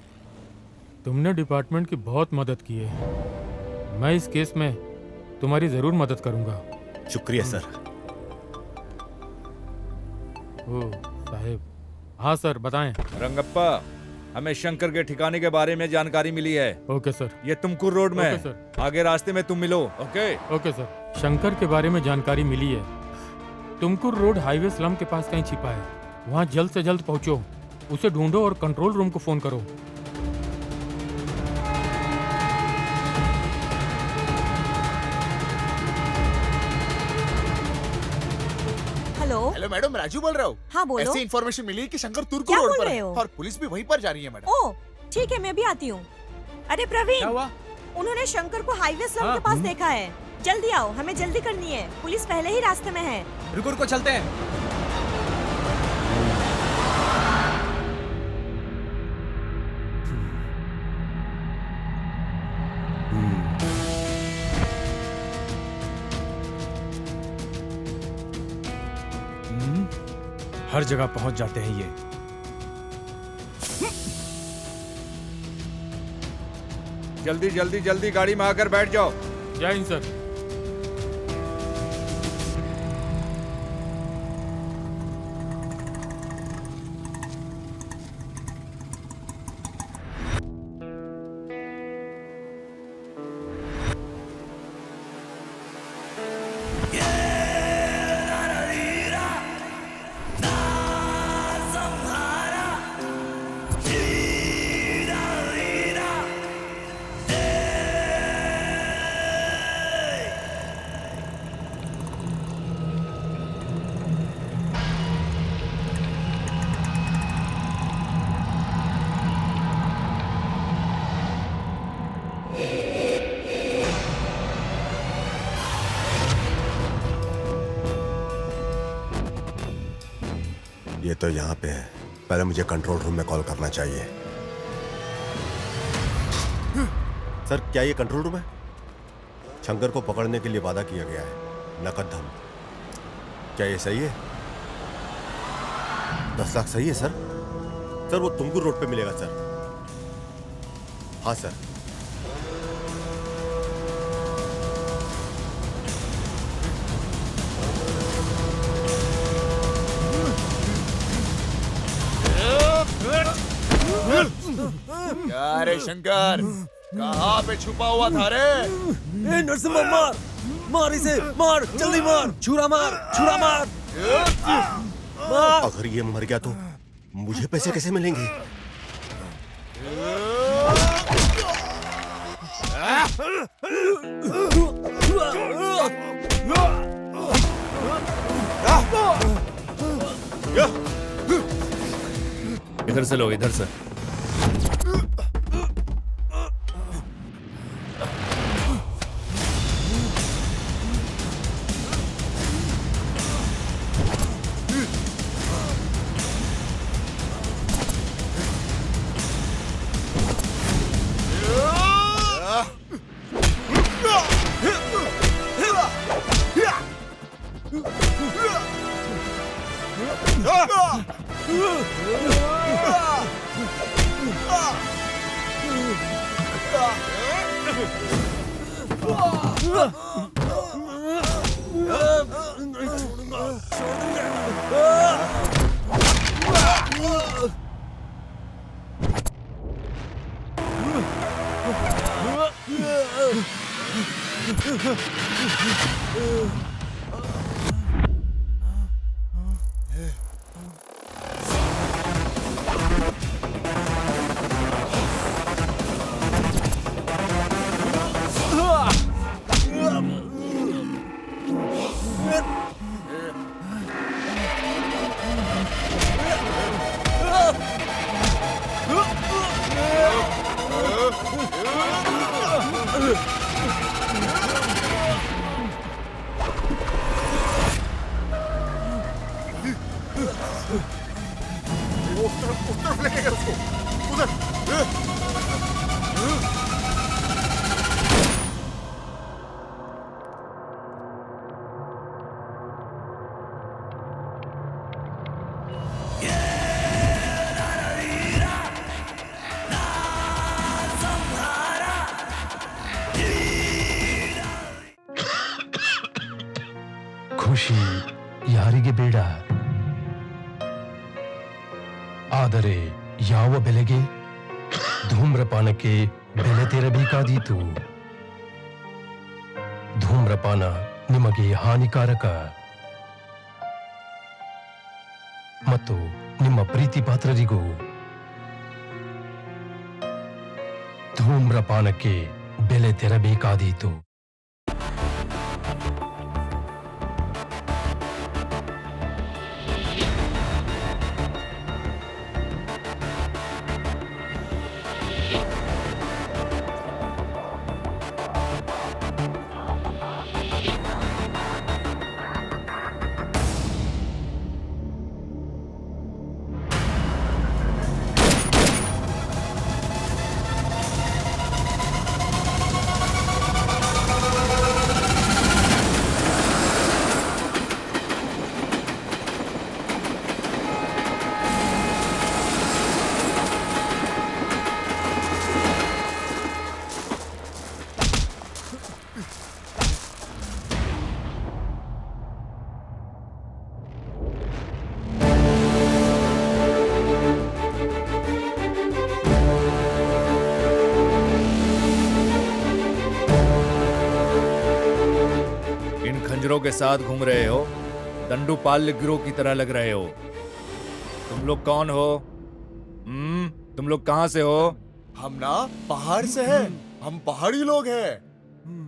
तुमने डिपार्टमेंट की बहुत मदद की है। मैं इस केस में तुम्हारी जरूर मदद करूंगा। शुक्रिया सर। ओ साहेब। हाँ सर, बताएं। रंगप्पा, हमें शंकर के ठिकाने के बारे में जानकारी मिली है। Okay sir. ये तुमकुर रोड में ओके है। सर। आगे रास्ते में तुम मिलो। Okay okay sir. शंकर के बारे में जानकारी मिली है। तुमकुर रोड हाईवे स्लम के पास कहीं छिपा है। वहाँ जल्द से जल्द पहुँचो, उसे ढूंढो और कंट्रोल रूम को फोन करो। हेलो मैडम, राजू बोल रहा हूँ। हाँ बोलो। ऐसी इन्फॉर्मेशन मिली है कि शंकर तुर्क क्या रोड बोल पर रहे है हो? और पुलिस भी वहीं पर जा रही है मैडम। ओह ठीक है, मैं भी आती हूँ। अरे प्रवीण, क्या हुआ? उन्होंने शंकर को हाईवे स्लम हाँ, के पास देखा है। जल्दी आओ, हमें जल्दी करनी है। पुलिस पहले ही रास्ते में है। रुको रुको, चलते हैं। हर जगह पहुंच जाते हैं ये। जल्दी जल्दी जल्दी गाड़ी में आकर बैठ जाओ। जय हिंद सर। ये तो यहाँ पे है। पहले मुझे कंट्रोल रूम में कॉल करना चाहिए। सर, क्या ये कंट्रोल रूम है? शंकर को पकड़ने के लिए वादा किया गया है, नकद धन। क्या ये सही है? 10 लाख सही है सर? सर, वो तुमकुर रोड पे मिलेगा सर। हाँ सर। क्या रे शंकर, कहाँ पे छुपा हुआ था रे? ए नरसिम्हा, मार मार इसे, मार जल्दी मार, छुरा मार, छुरा मार। अगर ये मर गया तो मुझे पैसे कैसे मिलेंगे? इधर से लो, इधर से। उस तरफ लेके गए उसको, उधर। ಖುಷಿ ಯಾರಿಗೆ ಬೇಡ? ಆದರೆ ಯಾವ ಬೆಲೆಗೆ? ಧೂಮ್ರಪಾನಕ್ಕೆ ಬೆಲೆ ತೆರಬೇಕಾದೀತು. ಧೂಮ್ರಪಾನ ನಿಮಗೆ ಹಾನಿಕಾರಕ ಮತ್ತು ನಿಮ್ಮ ಪ್ರೀತಿ ಪಾತ್ರರಿಗೂ. ಧೂಮ್ರಪಾನಕ್ಕೆ ಬೆಲೆ ತೆರಬೇಕಾದೀತು. लड़कों के साथ घूम रहे हो? दंडूपाल गिरोह की तरह लग रहे हो। तुम लोग कौन हो? तुम लोग कहाँ से हो? हम ना पहाड़ से हैं। हम पहाड़ी लोग हैं।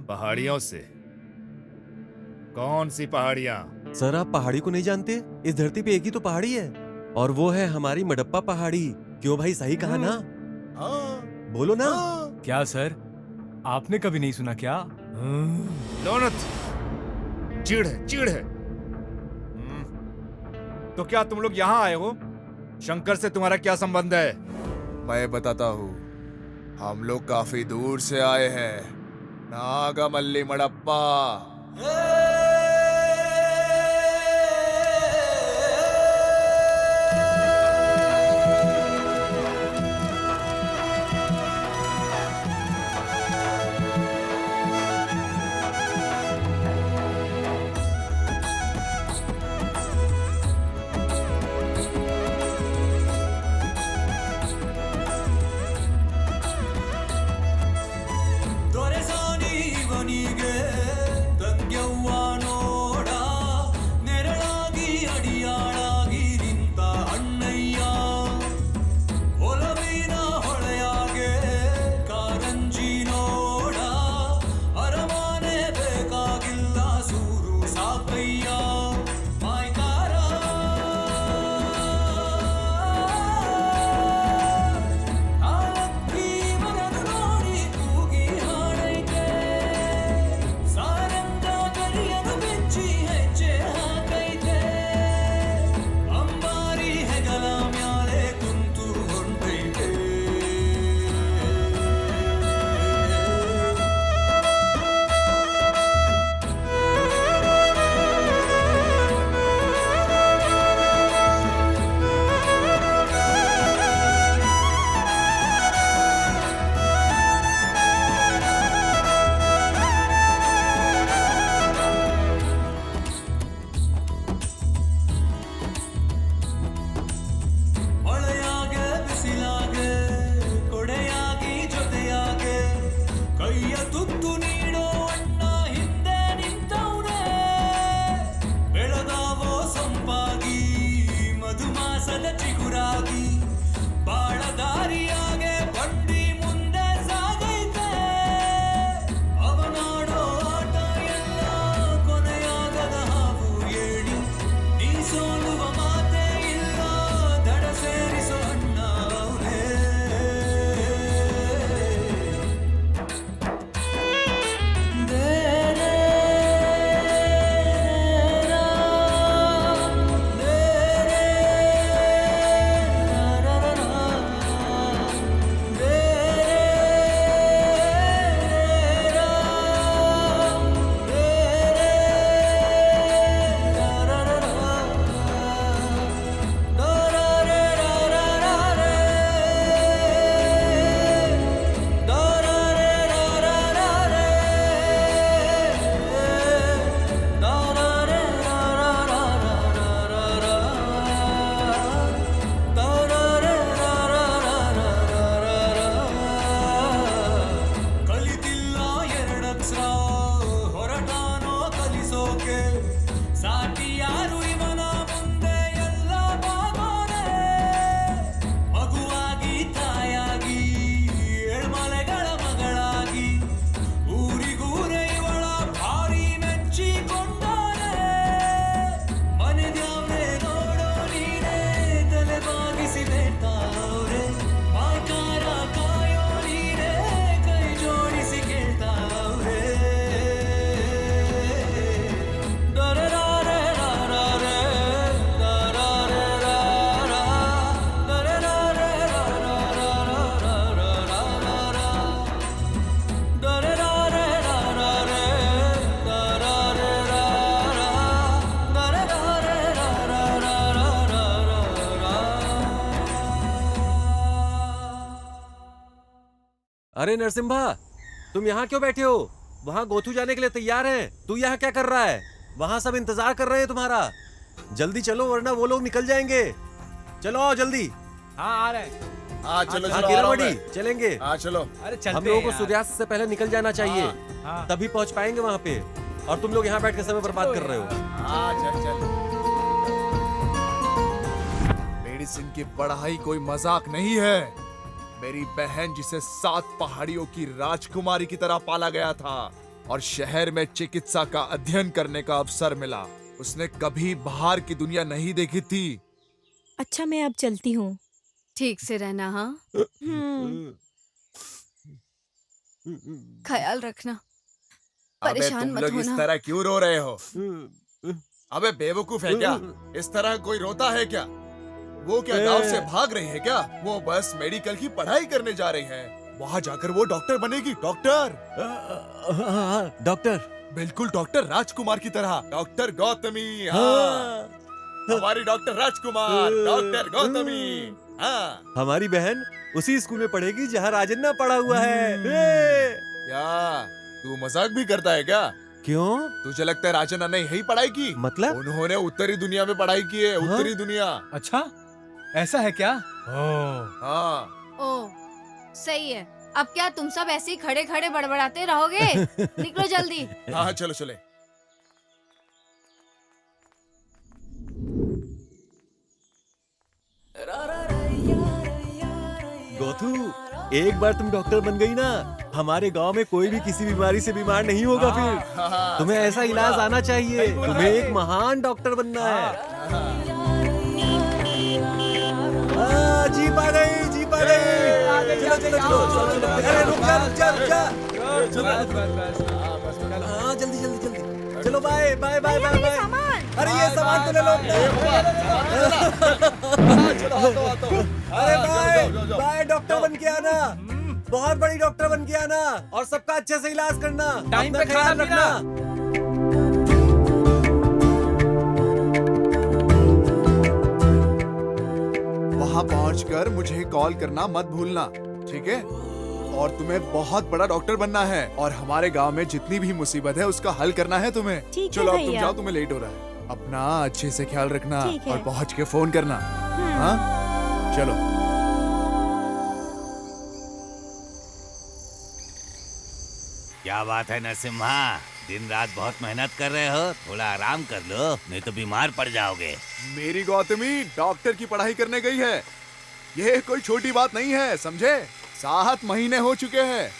पहाड़ियों से? कौन सी पहाड़ियाँ? सर आप पहाड़ी को नहीं जानते? इस धरती पे एक ही तो पहाड़ी है और वो है हमारी मडप्पा पहाड़ी। क्यों भाई, सही कहा ना? बोलो ना। क्या सर, आपने कभी नहीं सुना क्या? लोनत, चिढ़ है, चिढ़ है। तो क्या तुम लोग यहाँ आए हो? शंकर से तुम्हारा क्या संबंध है? मैं बताता हूँ। हम लोग काफी दूर से आए हैं। नागमल्ली मडप्पा। ದೊರೆಸಾನಿ ಇವನಿಗೆ ತಂಗ್ಯವ್ವ ನೋಡ ನೆರಳಾಗಿ ಅಡಿಯಾಳಾಗಿ ನಿಂತ ಅಣ್ಣಯ್ಯ ಒಲವಿನ ಹೊಳೆಯಾಗೆ ಕಾರಂಜಿ ನೋಡ ಅರಮಾನೆ ಬೇಕಾಗಿಲ್ಲ ಸೂರು ಸಾಕಯ್ಯ ಮಾಯ್ಕಾರ ಆಲಕ್ಕಿ ಮರದು ನೋಡಿ ಕೂಗಿ ಹಾಡೈತೆ ಸಾರಂಗ ಕರಿಯನು ಬೆಚ್ಚಿ ಹೆಜ್ಜೆ ಹಾಕೈತೆ ಅಂಬಾರಿ ಹೆಗಲ ಮ್ಯಾಲೆ ಕುಂತು ಹೊಂಟೈತೆ ಮಳೆಯಾಗೆ ಬಿಸಿಲಾಗೆ ಕೊಡೆಯಾಗಿ ಜೊತೆಯಾಗೆ ಕೈಯ ತುತ್ತು ನೀಡೋ ಅಣ್ಣ ಹಿಂದೆ ನಿಂತವ್ನೆ ಬೆಳೆದಾವೋ ಸಂಪಾಗಿ ಮಧುಮಾಸದ ಚಿಗುರಾಗಿ ಬಾಳ ದಾರಿಯಾಗೆ ಬಂಡಿ ಮುಂದೆ ಸಾಗೈತೆ ಅವನಾಡೋ ಆಟ ಎಲ್ಲ ಕೊನೆಯಾಗದ ಹಾವು ಏಳಿ ನೀ ಸೋಲುವ ಮಾತೇ ಇಲ್ಲ ದಡ ಸೇರಿಸೋ ಅಣ್ಣ ಅವ್ನೇ ದೇರೆ ಕಲಿತಿಲ್ಲ ಎರಡಕ್ಷರ ಹೊರಟಾನೋ ಕಲಿಸೋಕೆ ಸಾಟಿ ಯಾರು ಇವನ ಮುಂದೆ ಎಲ್ಲ ಬಾಗೋನೆ ಮಗುವಾಗಿ ತಾಯಾಗಿ ಏಳ್ಮಲೆಗಳ ಮಗಳಾಗಿ ಊರಿಗೂರೇ ಇವಳ ಭಾರಿ ಮೆಚ್ಚಿಕೊಂಡಾರೆ ಮನೆದ್ಯಾವ್ರೆ ನೋಡೋ ನೀನೇ ತಲೆ ಬಾಗಿಸಿ ಬೇಡ್ತಾವ್ರೆ ಮಾಕಾರ ಕಾಯೋ ನೀನೇ ಕೈ ಜೋಡಿಸಿ ಕೇಳ್ತಾವ್ರೆ ದರರಾರೆ ರಾರಾರೆ ದರಾರೆ ರಾರಾ ದರರಾರೆ ರಾರಾರಾರಾರಾರಾರಾ ದರರಾರೆ ರಾರಾರೆ ದರಾರೆ ರಾರಾ ದರರಾರೆ ರಾರಾರಾರಾರಾರಾ अरे नरसिम्हा, तुम यहाँ क्यों बैठे हो? वहाँ गोथू जाने के लिए तैयार हैं। तू यहाँ क्या कर रहा है? वहाँ सब इंतजार कर रहे हैं तुम्हारा। जल्दी चलो वरना वो लोग निकल जाएंगे। चलो आओ जल्दी। हाँ आ रहे हैं। हाँ चलो हाँ चलो आ कीरा रहा हूँ बड़ी, मैं। चलेंगे। हाँ चलो। अरे चलते हम लोगों हैं को यार। सूर्यास्त से पहले निकल जाना चाहिए। हाँ। तभी पहुँच पाएंगे वहाँ पे। और तुम लोग यहाँ बैठ के समय बर्बाद कर रहे हो। हाँ चल चल। मेडिसिन की पढ़ाई कोई मजाक नहीं है। मेरी बहन जिसे 7 पहाड़ियों की राजकुमारी की तरह पाला गया था और शहर में चिकित्सा का अध्ययन करने का अवसर मिला, उसने कभी बाहर की दुनिया नहीं देखी थी। अच्छा मैं अब चलती हूँ। ठीक से रहना। हाँ ख्याल रखना, अबे परेशान तुम मत लोग इस होना। तरह क्यों रो रहे हो? अबे बेवकूफ है क्या? इस तरह कोई रोता है क्या? वो क्या गांव से भाग रही है क्या? वो बस मेडिकल की पढ़ाई करने जा रही है। वहाँ जाकर वो डॉक्टर बनेगी। डॉक्टर। डॉक्टर। बिल्कुल डॉक्टर राजकुमार की तरह। डॉक्टर गौतमी। हाँ। हमारी डॉक्टर राजकुमार, डॉक्टर गौतमी। हाँ। हमारी बहन उसी स्कूल में पढ़ेगी जहाँ राजन्ना पढ़ा हुआ है। क्या तू मजाक भी करता है क्या? क्यों? तुझे लगता है राजन्ना ने यही पढ़ाई की? मतलब? उन्होंने उत्तरी दुनिया में पढ़ाई की है। उत्तरी दुनिया। अच्छा ऐसा है क्या? हाँ। ओ सही है। अब क्या तुम सब ऐसे ही खड़े खड़े बड़बड़ाते रहोगे? निकलो जल्दी। हाँ चलो चले। गोथू, एक बार तुम डॉक्टर बन गई ना, हमारे गांव में कोई भी किसी बीमारी से बीमार नहीं होगा फिर। तुम्हें ऐसा इलाज आना चाहिए। तुम्हें एक महान डॉक्टर बनना है। जीप आ गई, जीप आ गई। चलो चलो चलो। अरे रुक जा रुक जा रुक जा। हाँ जल्दी जल्दी जल्दी। चलो bye bye bye bye bye. अरे ये सामान तो ले लो। अरे बाय बाय। डॉक्टर बन के आना, बहुत बड़ी डॉक्टर बन के आना और सबका अच्छे से इलाज करना। टाइम पे ख्याल खाना रखना। वहाँ पहुँचकर मुझे कॉल करना मत भूलना, ठीक है? और तुम्हें बहुत बड़ा डॉक्टर बनना है और हमारे गांव में जितनी भी मुसीबत है उसका हल करना है तुम्हें। ठीक है चलो अब तुम भैया। जाओ, तुम्हें लेट हो रहा है। अपना अच्छे से ख्याल रखना ठीक है। और पहुँच के फोन करना। हाँ चलो। क्या बात है नरसिम्हा, दिन रात बहुत मेहनत कर रहे हो। थोड़ा आराम कर लो, नहीं तो बीमार पड़ जाओगे। मेरी गौतमी डॉक्टर की पढ़ाई करने गई है। ये कोई छोटी बात नहीं है, समझे? 7 महीने हो चुके हैं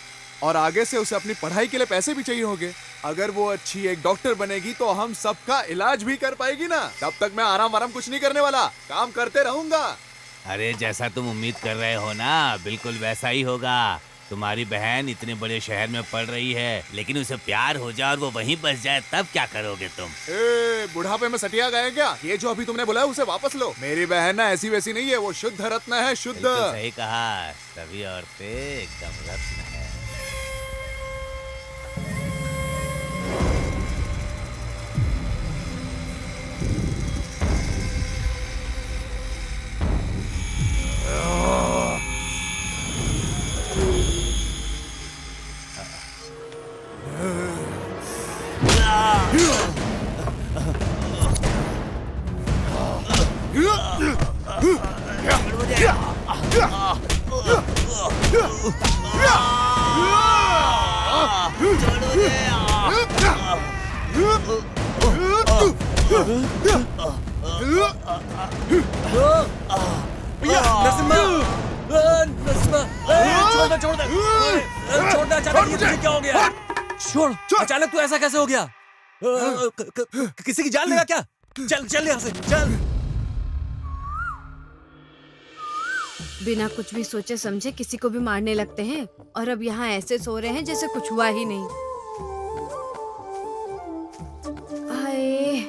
और आगे से उसे अपनी पढ़ाई के लिए पैसे भी चाहिए होंगे। अगर वो अच्छी एक डॉक्टर बनेगी तो हम सबका इलाज भी कर पाएगी ना। तब तक मैं आराम कुछ नहीं करने वाला, काम करते रहूंगा। अरे जैसा तुम उम्मीद कर रहे हो ना, बिल्कुल वैसा ही होगा। तुम्हारी बहन इतने बड़े शहर में पढ़ रही है, लेकिन उसे प्यार हो जाए और वो वहीं बस जाए, तब क्या करोगे तुम? बुढ़ापे में सटिया गए क्या? ये जो अभी तुमने बोला है उसे वापस लो। मेरी बहन ना ऐसी वैसी नहीं है, वो शुद्ध रत्न है, शुद्ध। बिल्कुल सही कहा, सभी औरतें एकदम रत्न है। छोड़, अचानक तू ऐसा कैसे हो गया? किसी की जान लेगा क्या? चल चल यहाँ से चल। बिना कुछ भी सोचे समझे किसी को भी मारने लगते हैं और अब यहाँ ऐसे सो रहे हैं जैसे कुछ हुआ ही नहीं। हाय,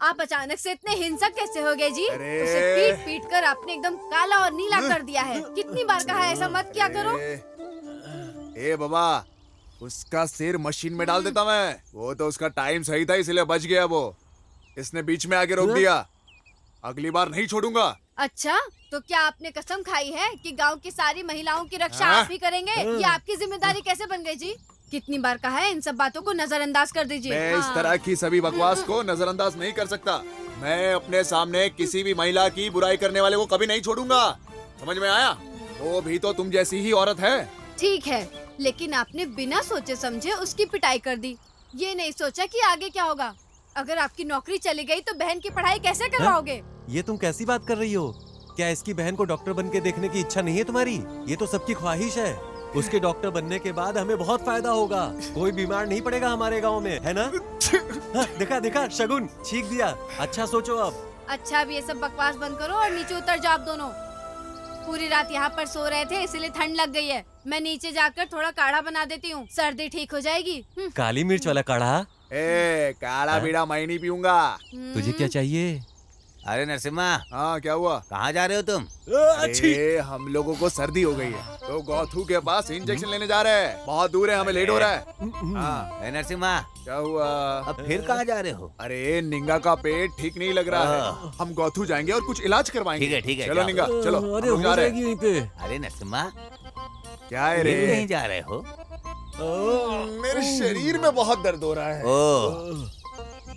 आप अचानक से इतने हिंसक कैसे हो गए जी? उसे पीट पीट कर आपने एकदम काला और नीला कर दिया है। कितनी बार कहा है ऐसा मत क्या करो। ए बाबा, उसका सिर मशीन में डाल देता मैं। वो तो उसका टाइम सही था इसलिए बच गया वो। इसने बीच में आके रोक दिया। अगली बार नहीं छोड़ूंगा। अच्छा, तो क्या आपने कसम खाई है कि गांव की सारी महिलाओं की रक्षा आप ही करेंगे? ये आपकी जिम्मेदारी कैसे बन गई जी? कितनी बार कहा है इन सब बातों को नजरअंदाज कर दीजिए। मैं इस तरह की सभी बकवास को नजरअंदाज नहीं कर सकता। मैं अपने सामने किसी भी महिला की बुराई करने वाले को कभी नहीं छोड़ूंगा। समझ में आया? वो भी तो तुम जैसी ही औरत है। ठीक है, लेकिन आपने बिना सोचे समझे उसकी पिटाई कर दी। ये नहीं सोचा कि आगे क्या होगा। अगर आपकी नौकरी चली गई तो बहन की पढ़ाई कैसे करवाओगे? ये तुम कैसी बात कर रही हो? क्या इसकी बहन को डॉक्टर बन के देखने की इच्छा नहीं है तुम्हारी? ये तो सबकी ख्वाहिश है। उसके डॉक्टर बनने के बाद हमें बहुत फायदा होगा। कोई बीमार नहीं पड़ेगा हमारे गांव में, है ना? हाँ, देखा देखा शगुन छींक दिया। अच्छा सोचो अब। अच्छा, अब ये सब बकवास बंद करो और नीचे उतर जाओ आप दोनों। पूरी रात यहाँ पर सो रहे थे इसलिए ठंड लग गई है। मैं नीचे जाकर थोड़ा काढ़ा बना देती हूँ, सर्दी ठीक हो जाएगी। काली मिर्च वाला काढ़ा? काढ़ा बीड़ा मैं नहीं पीऊंगा। तुझे क्या चाहिए? अरे नरसिम्हा, हाँ क्या हुआ? कहाँ जा रहे हो तुम? अरे हम लोगों को सर्दी हो गई है तो गौथू के पास इंजेक्शन लेने जा रहे हैं। बहुत दूर है, हमें लेट हो रहा है। हाँ नरसिम्हा, क्या हुआ? अब फिर कहाँ जा रहे हो? अरे निंगा का पेट ठीक नहीं लग रहा है। हम गौथू जाएंगे और कुछ इलाज करवाएंगे। ठीक है चलो निंगा चलो। अरे हो जाएगी यहीं पे। अरे नरसिम्हा, क्या है रे? कहीं जा रहे हो? मेरे शरीर में बहुत दर्द हो रहा है।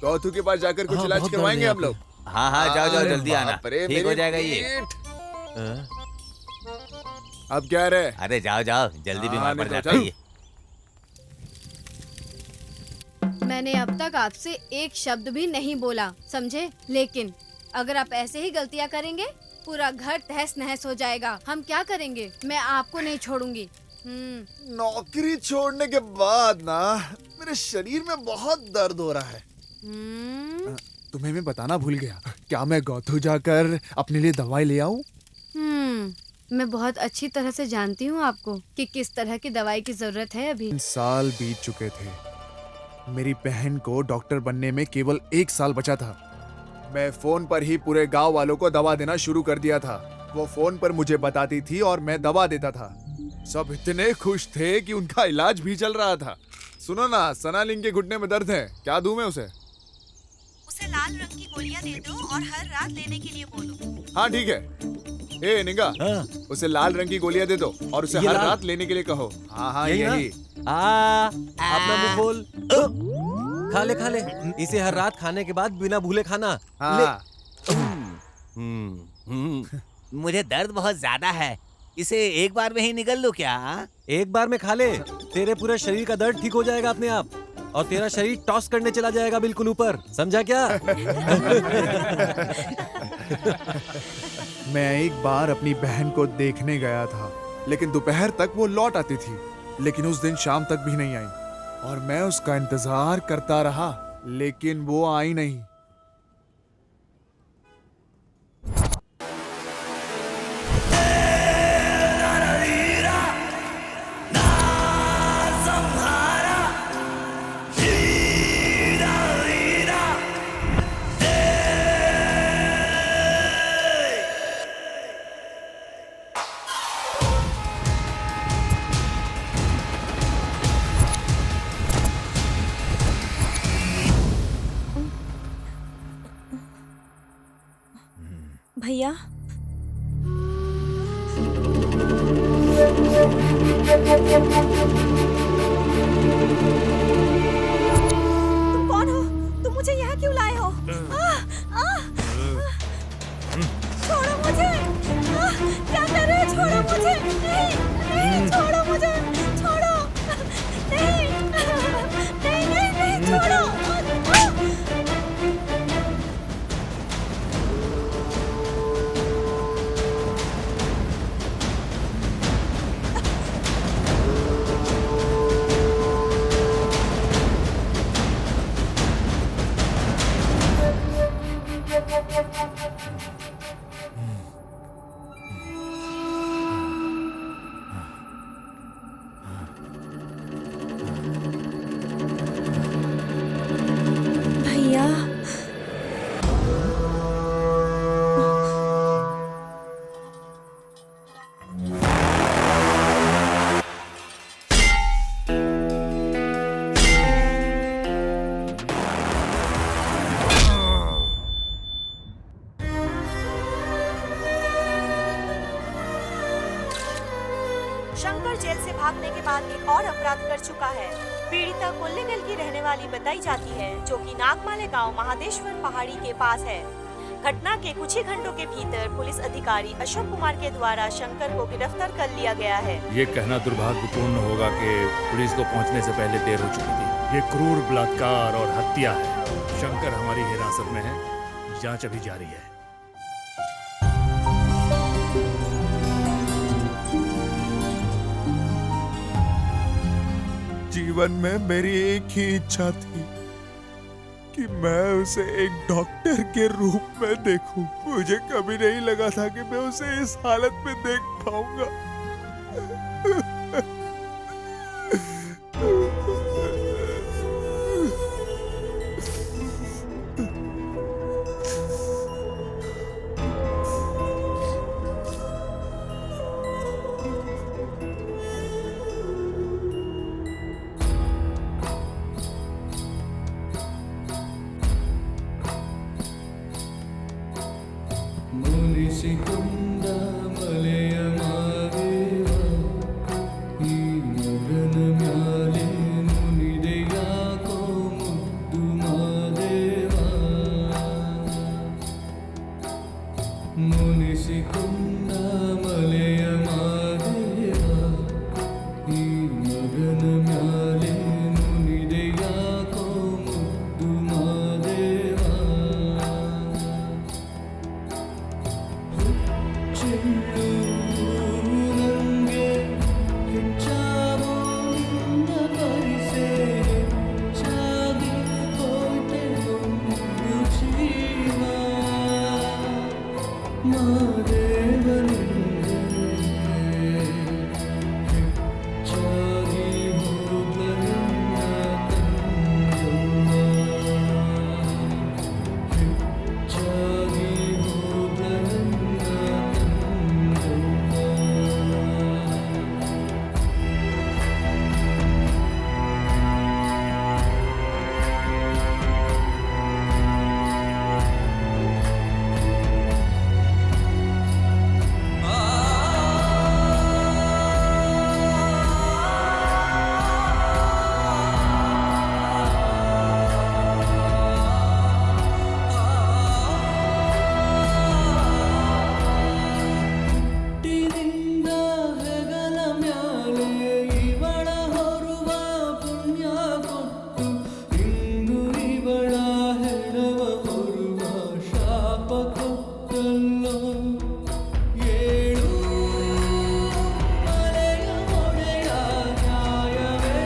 गौथू के पास जाकर कुछ इलाज करवाएंगे हम लोग। हाँ हाँ जाओ जाओ, जल्दी आना, ठीक हो जाएगा ये। अब क्या रे? अरे जाओ जाओ, जल्दी बीमार पड़ जाता है ये। मैंने अब तक आपसे एक शब्द भी नहीं बोला, समझे? लेकिन अगर आप ऐसे ही गलतियाँ करेंगे पूरा घर तहस नहस हो जाएगा। हम क्या करेंगे? मैं आपको नहीं छोड़ूंगी। नौकरी छोड़ने के बाद ना मेरे शरीर में बहुत दर्द हो रहा है। तुम्हें मैं बताना भूल गया। क्या मैं गौथू जाकर अपने लिए दवाई ले आऊं? मैं बहुत अच्छी तरह से जानती हूँ आपको कि किस तरह की दवाई की जरूरत है। अभी 3 साल बीत चुके थे। मेरी बहन को डॉक्टर बनने में केवल 1 साल बचा था। मैं फोन पर ही पूरे गांव वालों को दवा देना शुरू कर दिया था। वो फोन पर मुझे बताती थी और मैं दवा देता था। सब इतने खुश थे कि उनका इलाज भी चल रहा था। सुनो ना, सनालिंग के घुटने में दर्द है, क्या दूं मैं उसे? उसे लाल रंग की गोलियां दे दो और हर रात लेने के लिए बोलो। हाँ ठीक है। ए निंगा, उसे लाल रंग की गोलियां दे दो और उसे हर रात लेने के लिए कहो। हाँ हाँ यही। अपना मुंह खोल। खा ले इसे हर रात खाने के बाद बिना भूले खाना। हाँ। मुझे दर्द बहुत ज्यादा है, इसे एक बार में ही निकल लो क्या? एक बार में खा ले, तेरे पूरे शरीर का दर्द ठीक हो जाएगा अपने आप और तेरा शरीर टॉस करने चला जाएगा बिल्कुल ऊपर, समझा क्या? मैं एक बार अपनी बहन को देखने गया था, लेकिन दोपहर तक वो लौट आती थी, लेकिन उस दिन शाम तक भी नहीं आई और मैं उसका इंतजार करता रहा, लेकिन वो आई नहीं। भैया, तुम कौन हो? तुम मुझे यहाँ क्यों लाए हो? छोड़ो मुझे! क्या कर रहे हो? छोड़ो मुझे! नहीं, छोड़ो मुझे! छोड़ो! नहीं, छोड़ो! भैया, शंकर जेल से भागने के बाद एक और अपराध कर चुका है। पीड़िता कोल्लेगल की रहने वाली बताई जाती है, जो कि नागमाले गांव महादेश्वर पहाड़ी के पास है। घटना के कुछ ही घंटों के भीतर पुलिस अधिकारी अशोक कुमार के द्वारा शंकर को गिरफ्तार कर लिया गया है। ये कहना दुर्भाग्यपूर्ण होगा कि पुलिस को पहुंचने से पहले देर हो चुकी थी। ये क्रूर बलात्कार और हत्या है। शंकर हमारी हिरासत में है, जांच अभी जारी है। जीवन में मेरी एक ही इच्छा थी कि मैं उसे एक डॉक्टर के रूप में देखूं। मुझे कभी नहीं लगा था कि मैं उसे इस हालत में देख पाऊंगा। ಮುನಿಸಿಕೊಂಡ ಮಲೆಯ ಮಾದೇವ ಈ ಮಗನ ಮ್ಯಾಲೆ ಮುನಿದೆ ಯಾಕೋ ಮುದ್ದು ಮಾದೇವ ಮುನಿಸಿಕೊಂಡ ಮಲೆಯ ಮಾದೇವ ಈ ಮಗನ ಮ್ಯಾಲೆ ಮುನಿದೆ ಯಾಕೋ ಮುದ್ದು ಮಾದೇವ ನಂಗೆ ಹೆಚ್ಚಾವೋ ನಿನ್ನ ಪರಿಸೆ ಹೆಚ್ಚಾಗಿ ಹೋಯ್ತೆ ಒಂದು ಜೀವ ಮಾದೇವನಿಂದೆ ಹೆಚ್ಚಾಗಿ ಹೋದ ನನ್ನ ತಂದೆವ್ವ ಹೆಚ್ಚಾಗಿ ಹೋದ ನನ್ನ ಹುಟ್ಟಿನಿಂದ ಹೆಗಲ ಮ್ಯಾಲೆ ಇವಳ ಹೊರುವ ಪುಣ್ಯ ಕೊಟ್ಟು ಇಂದು ಇವಳ ಹೆಣವ ಹೊರುವ ಶಾಪ ಕೊಟ್ಟಲ್ಲೋ ಏಳು ಮಲೆಯ ಒಡೆಯ ನ್ಯಾಯವೇ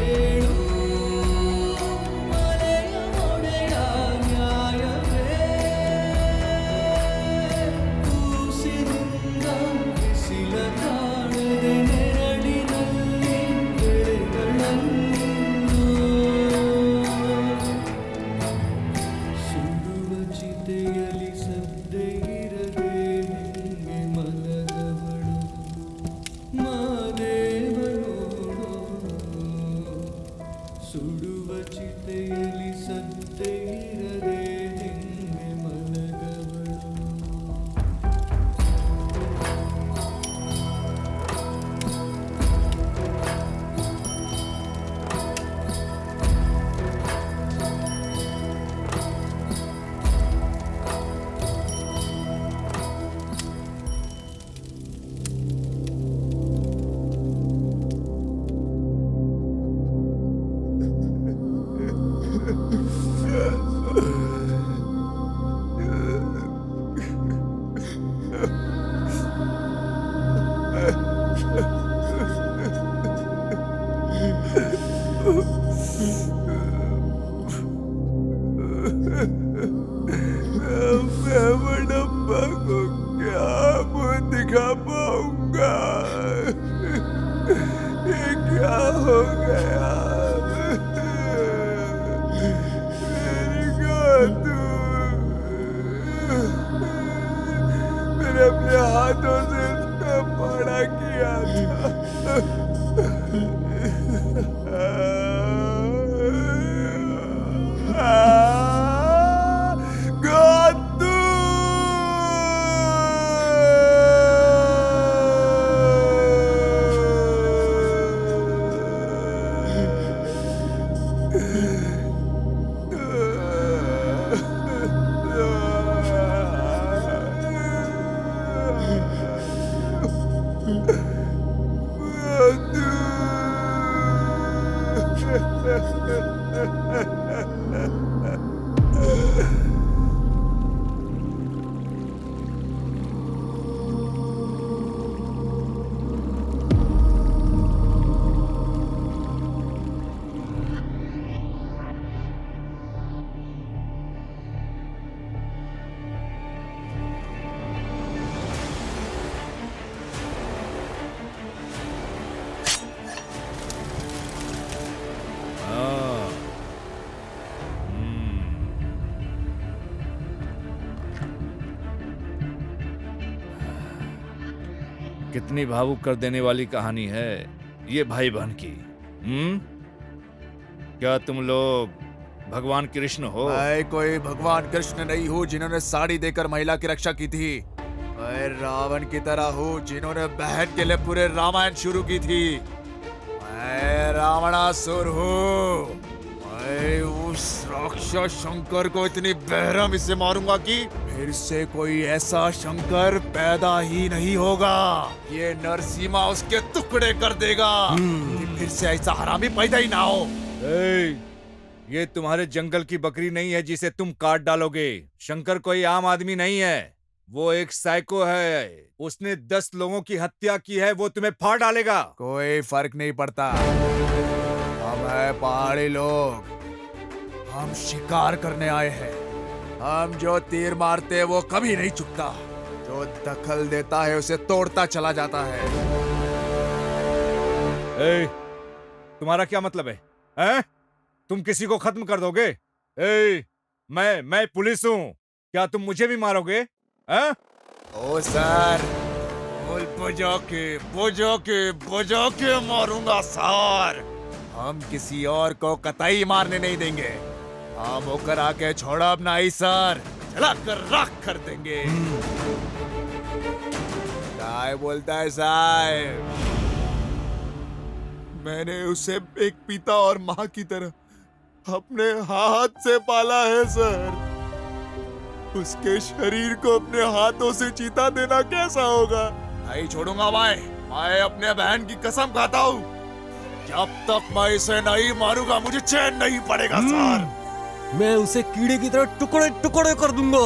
ಏಳು ಮಲೆಯ ಒಡೆಯ ನ್ಯಾಯವೇ ಕೂಸಿನಿಂದ ಬಿಸಿಲ ಕಾಣದೆ ನೆರಳಿನಲ್ಲಿ ಬೆಳೆಗಳನ್ನೋ ಸುಡುವ ಚಿತೆಯಲಿ ಸದ್ದೆ ಇರದೆ ಹೆಂಗೆ ಮಲಗವಳು ಮಾದೇವನೋಡೋ ಸುಡುವ ಚಿತೆಯಲಿ ಸದ್ದೆ ಇರದೆ ಹೆಂಗೆ ಮಲಗವಳು मैं बड़प्पा को क्या मुंह दिखा पाऊंगा? ये क्या हो गया? मेरी गोदू मैंने अपने हाथों से इसका बड़ा किया था। गोदू कितनी भावुक कर देने वाली कहानी है ये भाई बहन की। क्या तुम लोग भगवान कृष्ण हो? मैं कोई भगवान कृष्ण नहीं हूँ जिन्होंने साड़ी देकर महिला की रक्षा की थी। मैं रावण की तरह हूँ जिन्होंने बहन के लिए पूरे रामायण शुरू की थी। मैं रावणासुर हूँ। मैं उस राक्षस शंकर को इतनी बेरहमी से मारूंगा कि फिर से कोई ऐसा शंकर पैदा ही नहीं होगा। ये नरसिम्हा उसके टुकड़े कर देगा कि फिर से ऐसा हरामी पैदा ही ना हो। ये तुम्हारे जंगल की बकरी नहीं है जिसे तुम काट डालोगे। शंकर कोई आम आदमी नहीं है, वो एक साइको है। उसने 10 लोगों की हत्या की है, वो तुम्हें फाड़ डालेगा। कोई फर्क नहीं पड़ता। हम है पहाड़ी लोग, हम शिकार करने आए हैं। हम जो तीर मारते हैं वो कभी नहीं चुकता। जो दखल देता है उसे तोड़ता चला जाता है। तुम्हारा क्या मतलब है? हैं? तुम किसी को खत्म कर दोगे? मैं पुलिस हूँ, क्या तुम मुझे भी मारोगे? हैं? ओ सर, बुझो के मारूंगा सर। हम किसी और को कतई मारने नहीं देंगे। हम होकर आके छोड़ा अपना ही सर, चला कर राख कर देंगे। क्या बोलता है साहब? मैंने उसे एक पिता और माँ की तरह अपने हाथ से पाला है सर। उसके शरीर को अपने हाथों से चीता देना कैसा होगा? नहीं छोड़ूंगा मैं अपने बहन की कसम खाता हूँ। जब तक मैं इसे नहीं मारूंगा मुझे चैन नहीं पड़ेगा सर। मैं उसे कीड़े की तरह टुकड़े टुकड़े कर दूंगा।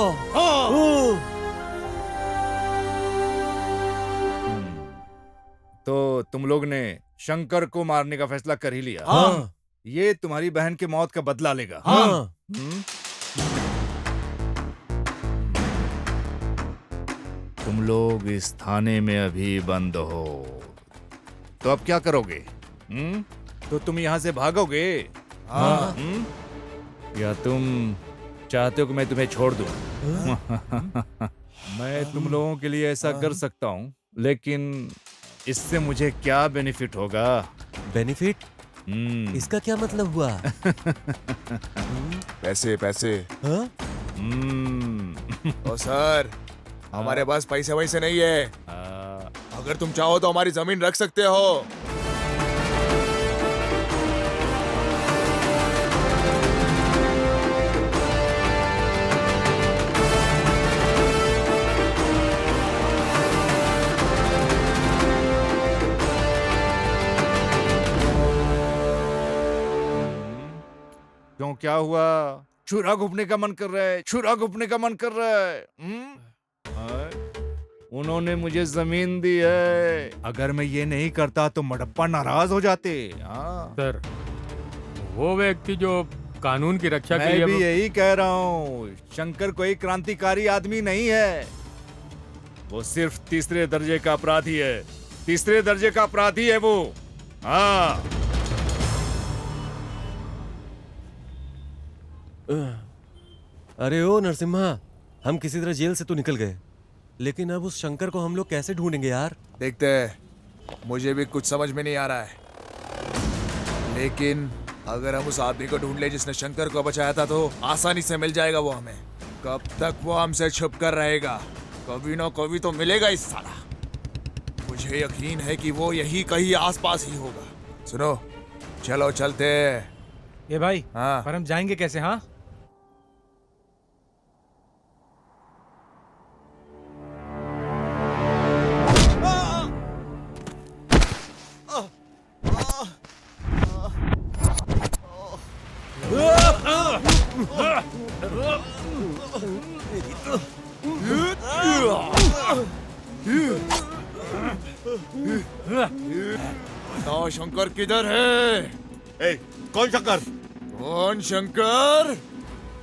तो तुम लोग ने शंकर को मारने का फैसला कर ही लिया? हाँ। ये तुम्हारी बहन की मौत का बदला लेगा। हाँ। तुम लोग इस थाने में अभी बंद हो, तो अब क्या करोगे? तो तुम यहाँ से भागोगे? हाँ। या तुम चाहते हो कि मैं तुम्हें छोड़ दूं? मैं तुम लोगों के लिए ऐसा कर सकता हूँ, लेकिन इससे मुझे क्या बेनिफिट होगा? बेनिफिट? इसका क्या मतलब हुआ? पैसे। हाँ? ओ सर, हमारे पास पैसे वैसे नहीं है। अगर तुम चाहो तो हमारी जमीन रख सकते हो। क्यों, क्या हुआ? छुरा घुपने का मन कर रहा है? छुरा घुपने का मन कर रहा है? उन्होंने मुझे जमीन दी है। अगर मैं ये नहीं करता तो मडप्पा नाराज हो जाते। सर, वो व्यक्ति जो कानून की रक्षा के लिए, मैं भी यही कह रहा हूँ। शंकर कोई क्रांतिकारी आदमी नहीं है, वो सिर्फ तीसरे दर्जे का अपराधी है। तीसरे दर्जे का अपराधी है वो। हाँ। अरे ओ नरसिम्हा, हम किसी तरह जेल से तो निकल गए, लेकिन अब उस शंकर को हम लोग कैसे ढूंढेंगे यार? देखते हैं, मुझे भी कुछ समझ में नहीं आ रहा है। लेकिन अगर हम उस आदमी को ढूंढ ले जिसने शंकर को बचाया था तो आसानी से मिल जाएगा वो हमें। कब तक वो हमसे छुप कर रहेगा? कभी ना कभी तो मिलेगा इस साला। मुझे यकीन है कि वो यही कहीं आसपास ही होगा। सुनो, चलो चलते हैं। ये भाई, हाँ, पर हम जाएंगे कैसे? हाँ, बताओ शंकर किधर है? कौन शंकर? कौन शंकर?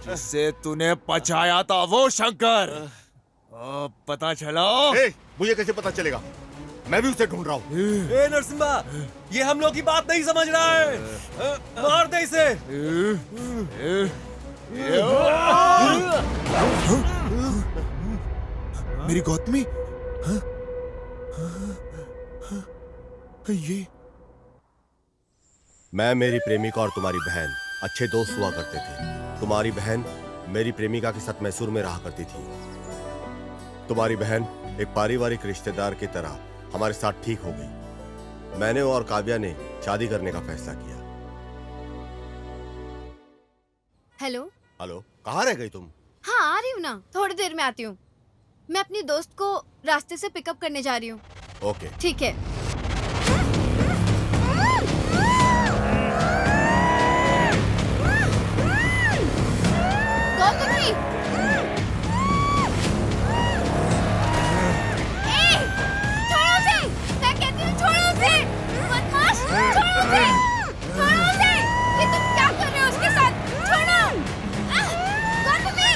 जिसे तूने पचाया था वो शंकर। पता चला? मुझे कैसे पता चलेगा? मैं भी उसे ढूंढ रहा हूँ। ए नरसिम्हा, ये हम लोग की बात नहीं समझ रहा है। मार दे इसे। मेरी गौतमी? ये मैं, मेरी प्रेमिका और तुम्हारी बहन अच्छे दोस्त हुआ करते थे। तुम्हारी बहन मेरी प्रेमिका के साथ मैसूर में रहा करती थी। तुम्हारी बहन एक पारिवारिक रिश्तेदार की तरह हमारे साथ ठीक हो गई। मैंने और काव्या ने शादी करने का फैसला किया। हेलो। हेलो, कहाँ रह गई तुम? हाँ आ रही हूँ ना, थोड़ी देर में आती हूँ। मैं अपनी दोस्त को रास्ते से पिकअप करने जा रही हूँ। ओके ठीक है। गौतमी! ए, छोड़ो उसे! मैं कहती हूँ छोड़ो उसे! बदमाश! छोड़ो उसे! छोड़ो उसे! ये तुम क्या कर रहे हो उसके साथ? छोड़ो! गौतमी!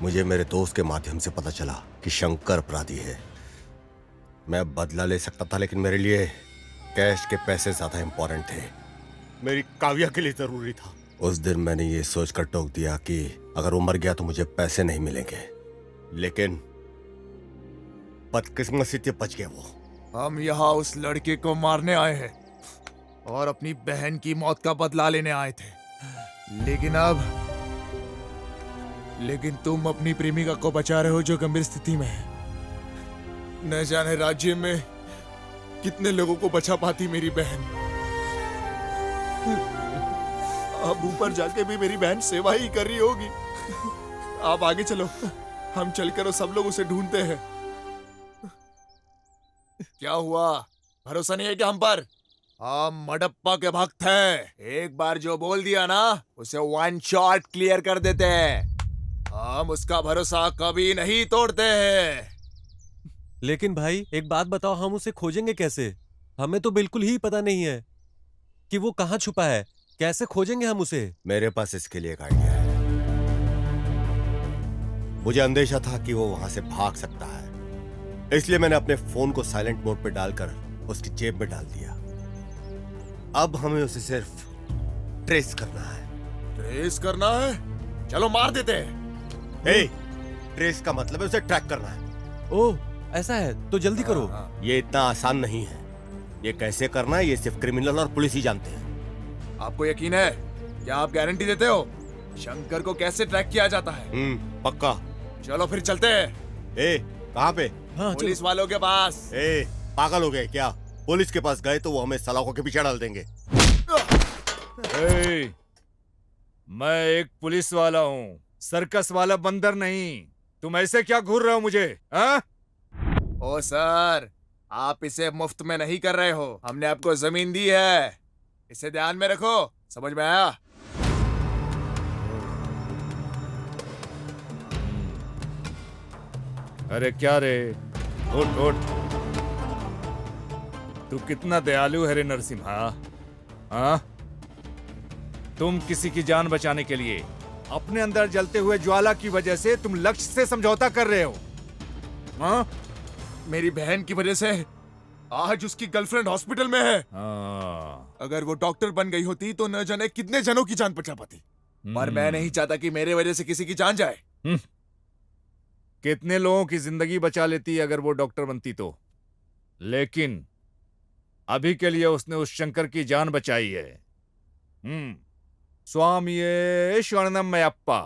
मुझे मेरे दोस्त के माध्यम से पता चला कि शंकर अपराधी है। मैं बदला ले सकता था, लेकिन मेरे लिए कैश के पैसे ज्यादा इंपॉर्टेंट थे। मेरी काव्या के लिए जरूरी था। उस दिन मैंने ये सोचकर टोक दिया कि अगर वो मर गया तो मुझे पैसे नहीं मिलेंगे, लेकिन बदकिस्मती से बच गया वो। हम यहाँ उस लड़के को मारने आए हैं और अपनी बहन की मौत का बदला लेने आए थे, लेकिन तुम अपनी प्रेमिका को बचा रहे हो जो गंभीर स्थिति में है। न जाने राज्य में कितने लोगों को बचा पाती मेरी बहन। अब ऊपर जाके भी मेरी बहन सेवा ही कर रही होगी। आप आगे चलो, हम चलकर सब लोग उसे ढूंढते हैं। क्या हुआ, भरोसा नहीं है क्या हम पर? हम मडप्पा के भक्त हैं। एक बार जो बोल दिया ना, उसे वन शॉट क्लियर कर देते हैं। हम उसका भरोसा कभी नहीं तोड़ते हैं। लेकिन भाई एक बात बताओ, हम उसे खोजेंगे कैसे? हमें तो बिल्कुल ही पता नहीं है कि वो कहाँ छुपा है। कैसे खोजेंगे हम उसे? मेरे पास इसके लिए एक आइडिया है। मुझे अंदेशा था कि वो वहां से भाग सकता है, इसलिए मैंने अपने फोन को साइलेंट मोड पे डालकर उसकी जेब में डाल दिया। अब हमें उसे सिर्फ ट्रेस करना है। ट्रेस करना है? चलो मार देते हैं। ट्रेस का मतलब है उसे ट्रैक करना है। ओह, ऐसा है तो जल्दी करो। ये इतना आसान नहीं है। ये कैसे करना है ये सिर्फ क्रिमिनल और पुलिस ही जानते हैं। आपको यकीन है? क्या आप गारंटी देते हो शंकर को कैसे ट्रैक किया जाता है? पक्का। चलो फिर चलते हैं। कहाँ पे? पुलिस वालों के पास। पागल हो गए क्या? पुलिस के पास गए तो वो हमें सलाखों के पीछे डाल देंगे। मैं एक पुलिस वाला हूँ, सर्कस वाला बंदर नहीं। तुम ऐसे क्या घूर रहे हो मुझे? हाँ? ओ सर, आप इसे मुफ्त में नहीं कर रहे हो। हमने आपको जमीन दी है, इसे ध्यान में रखो। समझ में आया? अरे क्या रे, उठ उठ। तू कितना दयालु है रे नरसिम्हा। हाँ, तुम किसी की जान बचाने के लिए अपने अंदर जलते हुए ज्वाला की वजह से तुम लक्ष्य से समझौता कर रहे हो। हाँ? मेरी बहन की वजह से आज उसकी गर्लफ्रेंड हॉस्पिटल में है। अगर वो डॉक्टर बन गई होती तो न जाने कितने जनों की जान बचा पाती। पर मैं नहीं चाहता कि मेरे वजह से किसी की जान जाए। कितने लोगों की जिंदगी बचा लेती अगर वो डॉक्टर बनती तो। लेकिन अभी के लिए उसने उस शंकर की जान बचाई है। स्वामी शरणमयप्पा।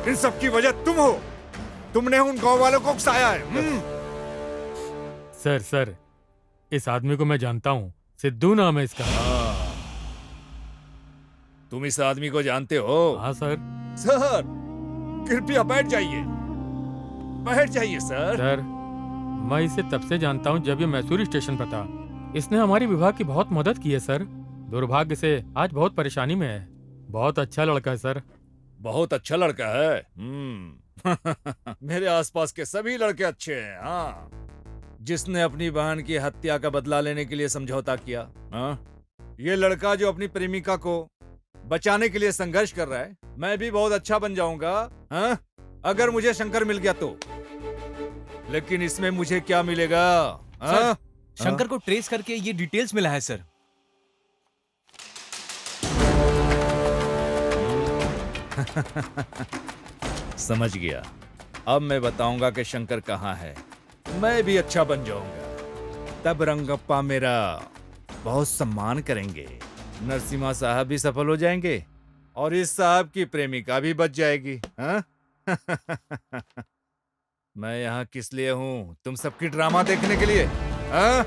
इन सब की वजह तुम हो। तुमने उन गांव वालों को उकसाया है। सर, इस आदमी को मैं जानता हूँ। सिद्धू नाम है इसका। तुम इस आदमी को जानते हो? हाँ सर। सर, कृपया बैठ जाइए। बैठ जाइए सर। सर, मैं इसे तब से जानता हूँ जब ये मैसूर स्टेशन पर था। इसने हमारी विभाग की बहुत मदद की है सर। दुर्भाग्य से आज बहुत परेशानी में है। बहुत अच्छा लड़का है सर। बहुत अच्छा लड़का है। मेरे आसपास के सभी लड़के अच्छे हैं। हाँ, जिसने अपनी बहन की हत्या का बदला लेने के लिए समझौता किया। हाँ, ये लड़का जो अपनी प्रेमिका को बचाने के लिए संघर्ष कर रहा है, मैं भी बहुत अच्छा बन जाऊंगा। हाँ, अगर मुझे शंकर मिल गया तो। लेकिन इसमें मुझे क्या मिलेगा? हाँ? शंकर को ट्रेस करके ये डिटेल्स मिला है सर। समझ गया। अब मैं बताऊंगा कि शंकर कहाँ है। मैं भी अच्छा बन जाऊंगा। तब रंगप्पा मेरा बहुत सम्मान करेंगे। नरसिम्हा साहब भी सफल हो जाएंगे और इस साहब की प्रेमिका भी बच जाएगी। हाँ? मैं यहाँ किस लिए हूँ? तुम सबकी ड्रामा देखने के लिए? हाँ?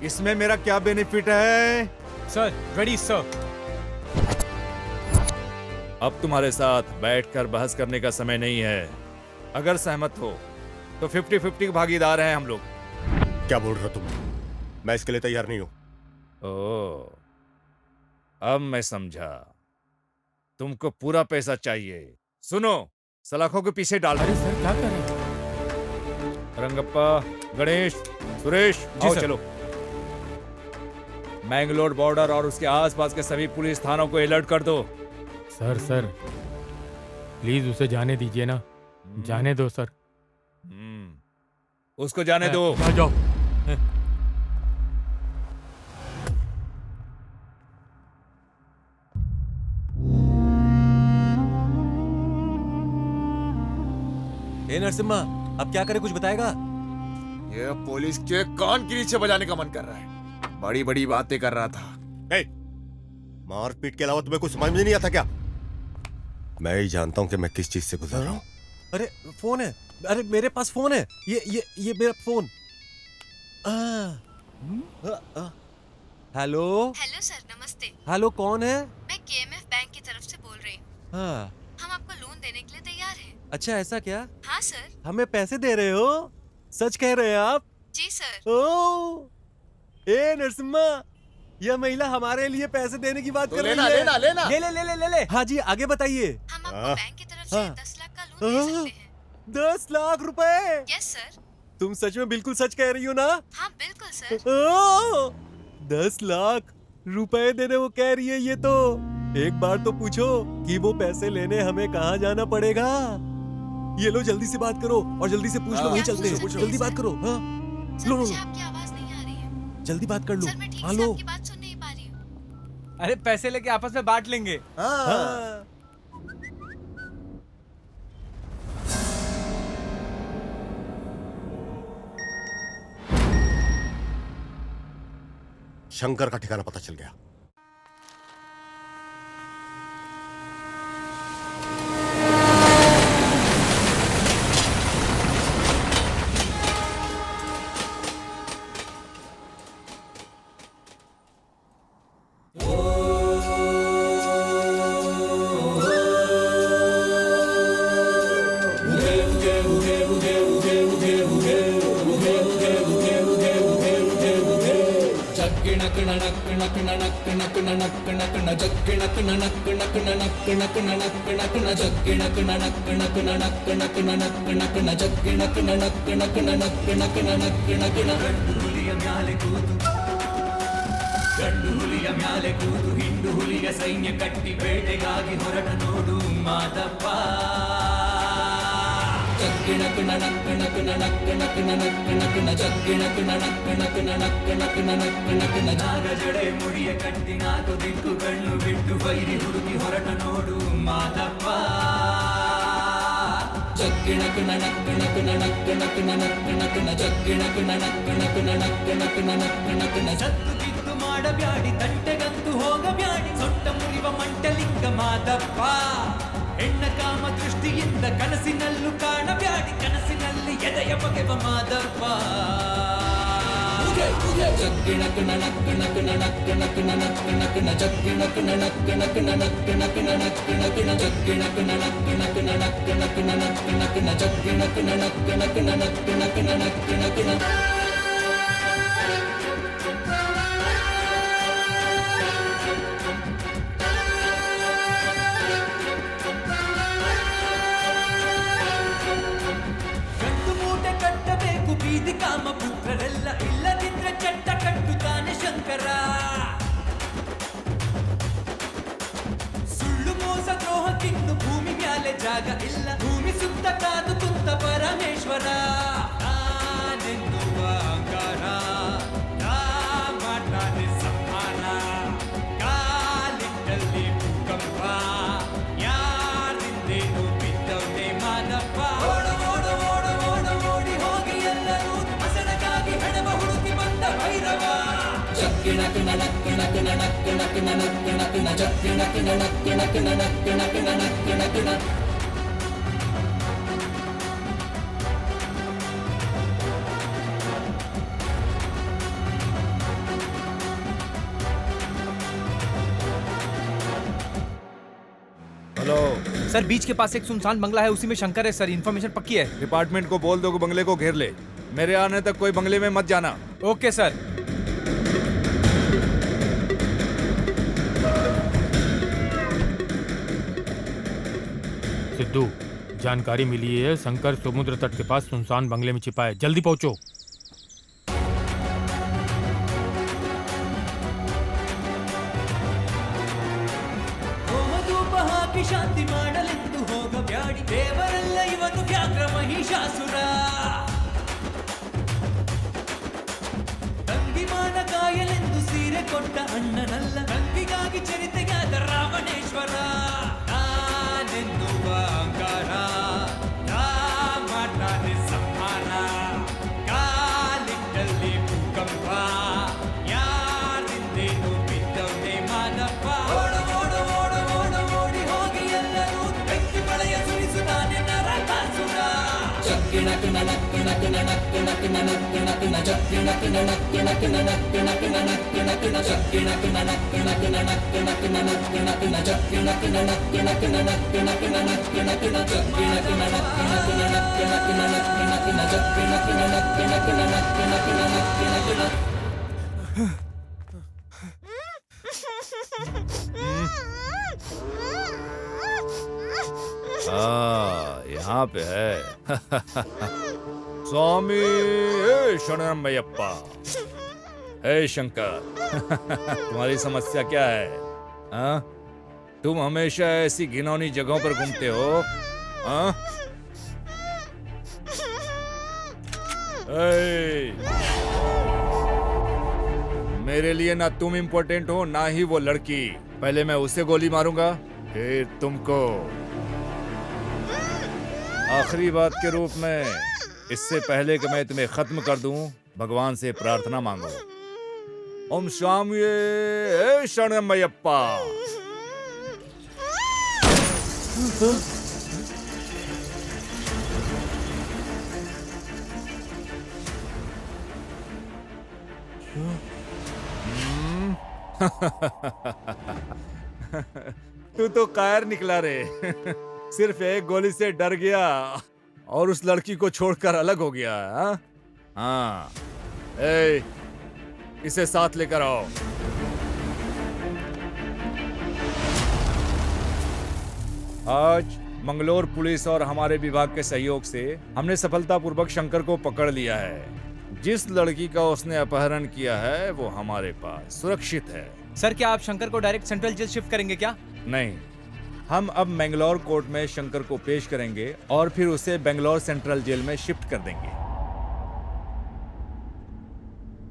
इसमें मेरा क्या बेनिफिट है? Sir, ready sir. अब तुम्हारे साथ बैठकर बहस करने का समय नहीं है। अगर सहमत हो तो 50-50 भागीदार हैं हम लोग। क्या बोल रहे हो तुम? मैं इसके लिए तैयार नहीं हूं। ओह, अब मैं समझा। तुमको पूरा पैसा चाहिए। सुनो, सलाखों के पीछे डाल। अरे सर क्या कर रहे हैं? रंगप्पा, गणेश, सुरेश, आओ चलो। मैंगलोर बॉर्डर और उसके आसपास के सभी पुलिस थानों को अलर्ट कर दो। सर प्लीज उसे जाने दीजिए ना। जाने दो सर। उसको जाने दो। जाओ। ए नरसिम्हा, अब क्या करे, कुछ बताएगा? ये पुलिस के कान के नीचे बजाने का मन कर रहा है। बड़ी बड़ी बातें कर रहा था। मारपीट के अलावा तुम्हें कुछ समझ में नहीं आता क्या? मैं ही जानता हूं कि मैं किस चीज से गुजर रहा हूं। अरे फोन है। अरे मेरे पास फोन है। ये मेरा फोन। हेलो। हेलो सर, नमस्ते। हेलो, कौन है? मैं केएमएफ बैंक की तरफ से बोल रही हूँ। हाँ। हम आपको लोन देने के लिए तैयार हैं। अच्छा, ऐसा क्या? हाँ सर। हमें पैसे दे रहे हो? सच कह रहे हैं आप? जी सर। ओ, ए नरसिम्हा, यह महिला हमारे लिए पैसे देने की बात कर रही है। लेना। ले। हाँ जी, आगे बताइए। हम आपको बैंक की तरफ से 10 लाख का लोन दे सकते हैं। 10 लाख रुपए? Yes sir. तुम सच में बिल्कुल सच कह रही हो ना? हाँ बिल्कुल सर। 10 लाख रुपए देने वो कह रही है। ये तो एक बार तो पूछो कि वो पैसे लेने हमें कहाँ जाना पड़ेगा। ये लो, जल्दी से बात करो और जल्दी से पूछ लो। वहीं चलते हैं। जल्दी बात करो। हाँ, लो। आपकी आवाज नहीं आ रही है। जल्दी बात कर लो। सर, मैं ठीक हाँ, से लो। आपकी बात सुन नहीं पा रही हूँ। अरे पैसे लेके आपस में बांट लेंगे। हाँ। शंकर का ठिकाना पता चल गया। ಗಂಡು ಹುಲಿಯ ಮ್ಯಾಲೆ ಕೂತು ಹಿಂಡು ಹುಲಿಯ ಸೈನ್ಯ ಕಟ್ಟಿ ಬೇಟೆಗಾಗಿ ಹೊರಟ ನೋಡು ಮಾದಪ್ಪ. ಜಗ್ಗಿಣ ಕುಣ ನಕ್ಕಣ ಕುಣ ನಕ್ಕಣ ಕುಣ ನಕ್ಕಣ ಕುಣ ಜಗ್ಗಿಣ ಕುಣ ನಕ್ಕಣ ಕುಣ ನಕ್ಕಣ ಕುಣ ನಕ್ಕಣ ಕುಣ ನಾಗ ಜಡೆ ಮುಡಿಯ ಕಟ್ಟಿ ನಾಲ್ಕು ದಿಕ್ಕು ಕಣ್ಣು ಬಿಟ್ಟು ಬೈರಿ ಹುಡುಕಿ ಹೊರಟ ನೋಡು ಮಾದಪ್ಪ. ಜಗ್ಗಿಣ ಕುಣ ನಕ್ಕಣ ಕುಣ ನಕ್ಕಣ ಕುಣ ನಕ್ಕಣ ಕುಣ ಜಗ್ಗಿಣ ಕುಣ ನಕ್ಕಣ ಕುಣ ನಕ್ಕಣ ಕುಣ ನಕ್ಕಣ ಕುಣ ಜತ್ತು ಕಿತ್ತು ಮಾಡಬ್ಯಾಡಿ ತಂಟೆಗಂತೂ ಹೋಗಬ್ಯಾಡಿ ಸೊಟ್ಟ ಮುರಿವ ಮಂಟಲಿಂಗ ಮಾದಪ್ಪ. ಹೆಣ್ಣ ಕಾಮ ದೃಷ್ಟಿಯಿಂದ ಕನಸಿನಲ್ಲೂ ಕಾಣಬ್ಯಾಡಿ ಕನಸಿನಲ್ಲಿ ಎದೆಯ ಬಗೆವ ಮಾದಪ್ಪ. ಜಗ್ಗಿಣ ಕುಣ ನಕ್ಕಣ ಕುಣ ನಕ್ಕಣ ಕುಣ ನಕ್ಕಣ ಕುಣ ಜಗ್ಗಿಣ ಕುಣ ನಕ್ಕಣ ಕುಣ ನಕ್ಕಣ ಕುಣ ನಕ್ಕಣ ಕುಣ ಜಗ್ಗಿಣ ಕುಣ ನಕ್ಕಣ ಕುಣ ನಕ್ಕಣ ಕುಣ ನಕ್ಕಣ ಕುಣ ಜಗ್ಗಿಣ ಕುಣ ನಕ್ಕಣ ಕುಣ ನಕ್ಕಣ ಕುಣ ನಕ್ಕಣ ಕುಣ. ಜಾಗ ಇಲ್ಲ ಭೂಮಿ ಸುತ್ತ ಕಾದು ಕುಂತ ಪರಮೇಶ್ವರ ನಾನೆನ್ನುವ ಅಂಗಾರ ನಾ ಮಾಡ್ತಾನೆ ಸಂಹಾರ ಕಾಲಿಟ್ಟಲ್ಲಿ ಭೂಕಂಪ ಯಾರಿಂದೇನು ಬಿದ್ದವನೇ ಮಾನಪ್ಪ ಓಡ ಓಡ ಓಡ ಓಡ ಓಡಿ ಹೋಗಿ ಎಲ್ಲರೂ ಹಸನಕ್ಕಾಗಿ ಹೆಣವ ಹುಡುಕಿ ಬಂದ ಭೈರವ ಚಕ್ಕಿಣ ಕಿಣ ನಕ್ಕಿಣ ಕಿಣ ನಕ್ಕಿಣ ಕಿಣ ನಕ್ಕಿಣ ಕಿಣ ಚಕ್ಕಿಣ ಕಿಣ ನಕ್ಕಿಣ ಕಿಣ ನಕ್ಕಿಣ ಕಿಣ ನಕ್ಕಿಣ ಕಿಣ हेलो सर बीच के पास एक सुनसान बंगला है, उसी में शंकर है सर। इन्फॉर्मेशन पक्की है। डिपार्टमेंट को बोल दो कि बंगले को घेर ले। मेरे आने तक कोई बंगले में मत जाना। Okay sir. सिद्धू, जानकारी मिली है शंकर समुद्र तट के पास सुनसान बंगले में छिपा है, जल्दी पहुंचो। ಹೋಮಧೂಪ ಹಾಕಿ ಶಾಂತಿ ಮಾಡಲೆಂದು ಹೋಗಬ್ಯಾಡಿ ದೇವರೆಲ್ಲ ಇವನು ವ್ಯಾಘ್ರ ಮಹಿಷಾಸುರ ತಂಗಿಮಾನ ಕಾಯಲೆಂದು ಸೀರೆ ಕೊಟ್ಟ ಅಣ್ಣನಲ್ಲ ತಂಗಿಗಾಗಿ ಚರಿತೆಗಾದ ರಾವಣೇಶ್ವರ ನಾನೆನ್ನುವ ಅಂಗಾರ ನಾ ಮಾಡ್ತಾನೆ ಸಂಹಾರ ಕಾಲಿಟ್ಟಲ್ಲಿ ಭೂಕಂಪ ಯಾರಿಂದೇನು ಬಿದ್ದವನೇ ಮಾನಪ್ಪ ಓಡ ಓಡ ಓಡ ಓಡ ಓಡಿ ಹೋಗಿ ಎಲ್ಲರೂ ಬೆಂಕಿ ಮಳೆಯ ಸುರಿಸುತ್ತಾನೆ ನರಕಾಸುರ ಚಕ್ಕಿಣ ಕಿಣ ನಕ್ಕಿಣ ಕಿಣ ನಕ್ಕಿಣ ಕಿಣ ನಕ್ಕಿಣ ಕಿಣ ಚಕ್ಕಿಣ ಕಿಣ ನಕ್ಕಿಣ ಕಿಣ ನಕ್ಕಿಣ ಕಿಣ ನಕ್ಕಿಣ ಕಿಣ ಚಕ್ಕಿಣ ಕಿಣ ನಕ್ಕಿಣ ಕಿಣ ನಕ್ಕಿಣ ಕಿಣ ನಕ್ಕಿಣ ಕಿಣ ಚಕ್ಕಿಣ ಕಿಣ ನಕ್ಕಿಣ ಕಿಣ ನಕ್ಕಿಣ ಕಿಣ ನಕ್ಕಿಣ ಕಿಣ ಚಕ್ಕಿಣ ಕಿಣ ನಕ್ಕಿಣ ಕಿಣ ನಕ್ಕಿಣ ಕಿಣ ನಕ್ಕಿಣ ಕಿಣ ಚಕ್ಕಿಣ ಕಿಣ ನಕ್ಕಿಣ ಕಿಣ ನಕ್ಕಿಣ ಕಿಣ ನಕ್ಕಿಣ ಕಿಣ यहाँ पे है। स्वामी शरणमयप्पा। हे शंकर तुम्हारी समस्या क्या है? हाँ? तुम हमेशा ऐसी घिनौनी जगहों पर घूमते हो। हाँ? मेरे लिए ना तुम इम्पोर्टेंट हो ना ही वो लड़की। पहले मैं उसे गोली मारूंगा फिर तुमको। आखिरी बात के रूप में इससे पहले कि मैं तुम्हें खत्म कर दूं, भगवान से प्रार्थना मांगो। ओम स्वामी शरणमयप्पा। तू तो कायर निकला रे। सिर्फ एक गोली से डर गया और उस लड़की को छोड़कर अलग हो गया। हाँ, इसे साथ लेकर आओ। आज मंगलोर पुलिस और हमारे विभाग के सहयोग से हमने सफलतापूर्वक शंकर को पकड़ लिया है। जिस लड़की का उसने अपहरण किया है वो हमारे पास सुरक्षित है। सर क्या आप शंकर को डायरेक्ट सेंट्रल जेल शिफ्ट करेंगे क्या? नहीं, हम अब मैंगलोर कोर्ट में शंकर को पेश करेंगे और फिर उसे बेंगलोर सेंट्रल जेल में शिफ्ट कर देंगे।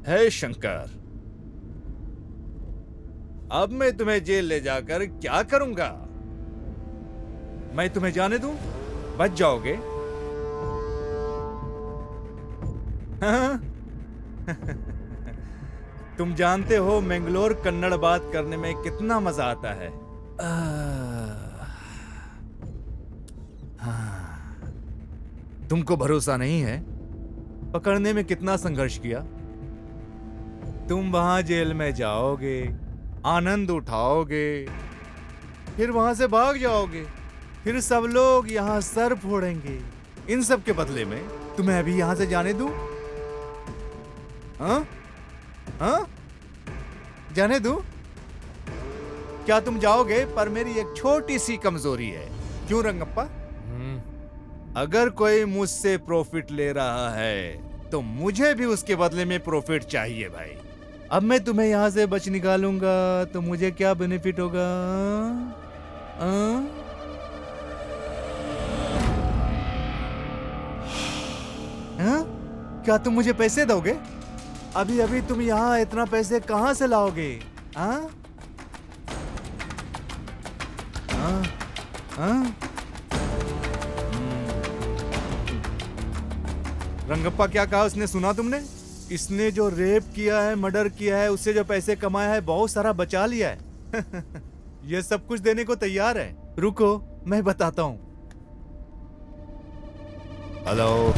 हे शंकर, अब मैं तुम्हें जेल ले जाकर क्या करूंगा? मैं तुम्हें जाने दूं? बच जाओगे? हाँ? तुम जानते हो मैंगलोर कन्नड़ बात करने में कितना मजा आता है। तुमको भरोसा नहीं है? पकड़ने में कितना संघर्ष किया। तुम वहां जेल में जाओगे, आनंद उठाओगे, फिर वहां से भाग जाओगे, फिर सब लोग यहां सर फोड़ेंगे। इन सब के बदले में तुम्हें अभी यहां से जाने दूं? हाँ? हाँ? जाने दूं? क्या तुम जाओगे? पर मेरी एक छोटी सी कमजोरी है। क्यों रंगप्पा? अगर कोई मुझसे प्रॉफिट ले रहा है तो मुझे भी उसके बदले में प्रॉफिट चाहिए भाई। अब मैं तुम्हें यहां से बच निकालूंगा तो मुझे क्या बेनिफिट होगा? क्या तुम मुझे पैसे दोगे? अभी अभी तुम यहाँ इतना पैसे कहाँ से लाओगे? हाँ? हाँ? हाँ? रंगप्पा क्या कहा उसने, सुना तुमने? इसने जो रेप किया है, मर्डर किया है, उससे जो पैसे कमाया है, बहुत सारा बचा लिया है। ये सब कुछ देने को तैयार है। रुको, मैं बताता हूँ। हेलो,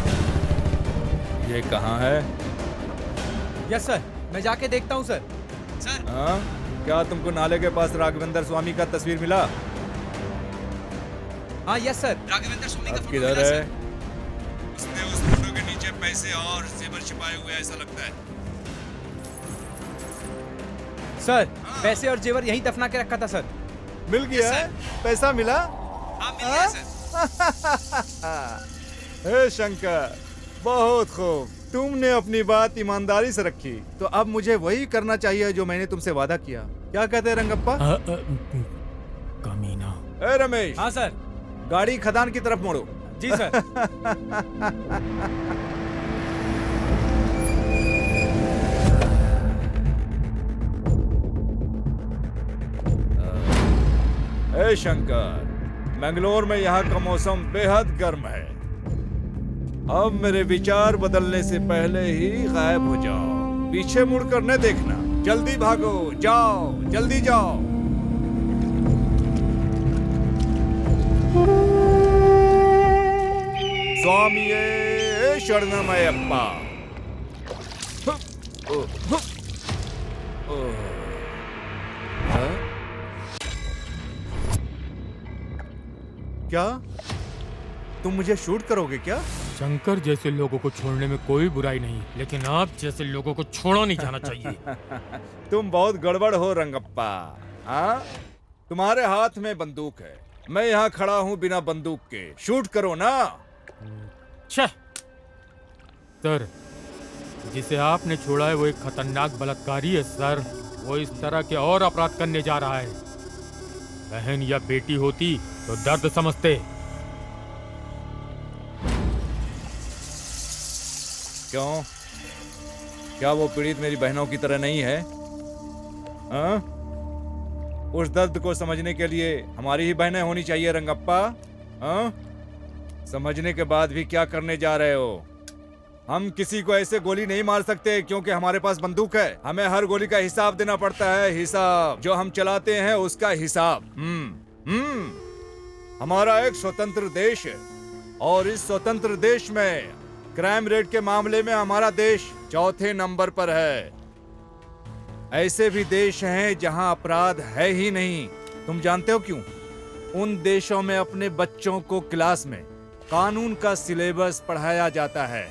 ये कहाँ है? यस सर, मैं जाके देखता हूँ सर। सर, हाँ? क्या तुमको नाले के पास राघवेंद्र स्वामी का तस्वीर मिला? हाँ यस सर, राघवेंद्र स्वामी का अब फोटो किधर मिला, है? सर। उसने उस फोटो के नीचे पैसे और जेवर छिपाए हुए ऐसा लगता है। सर, पैसे और जेवर यहीं दफना के रखा था सर। मिल गया है? पैसा मिला? हाँ मिल गया सर। हे शंकर, बहुत खूब। तुमने अपनी बात ईमानदारी से रखी, तो अब मुझे वही करना चाहिए जो मैंने तुमसे वादा किया। क्या कहते हैं रंगप्पा? कमीना। ए रमेश। हाँ सर। गाड़ी खदान की तरफ मोड़ो। जी सर। ए शंकर, मंगलोर में यहाँ का मौसम बेहद गर्म है। अब मेरे विचार बदलने से पहले ही गायब हो जाओ। पीछे मुड़कर न देखना। जल्दी भागो, जाओ, जल्दी जाओ। स्वामिये शरणमयप्पा। क्या तुम मुझे शूट करोगे क्या? शंकर जैसे लोगों को छोड़ने में कोई बुराई नहीं, लेकिन आप जैसे लोगों को छोड़ा नहीं जाना चाहिए। तुम बहुत गड़बड़ हो रंगप्पा। हाँ? तुम्हारे हाथ में बंदूक है, मैं यहाँ खड़ा हूँ बिना बंदूक के। शूट करो ना। सर, जिसे आपने छोड़ा है वो एक खतरनाक बलात्कारी है सर। वो इस तरह के और अपराध करने जा रहा है। बहन या बेटी होती तो दर्द समझते। क्यों? क्या वो पीड़ित मेरी बहनों की तरह नहीं है? हाँ? उस दर्द को समझने के लिए हमारी ही बहनें होनी चाहिए रंगप्पा। हाँ? समझने के बाद भी क्या करने जा रहे हो? हम किसी को ऐसे गोली नहीं मार सकते क्योंकि हमारे पास बंदूक है। हमें हर गोली का हिसाब देना पड़ता है। हिसाब जो हम चलाते हैं उसका हिसाब। हमारा एक स्वतंत्र देश है और इस स्वतंत्र देश में क्राइम रेट के मामले में हमारा देश चौथे नंबर पर है। ऐसे भी देश हैं जहां अपराध है ही नहीं। तुम जानते हो क्यों? उन देशों में अपने बच्चों को क्लास में कानून का सिलेबस पढ़ाया जाता है।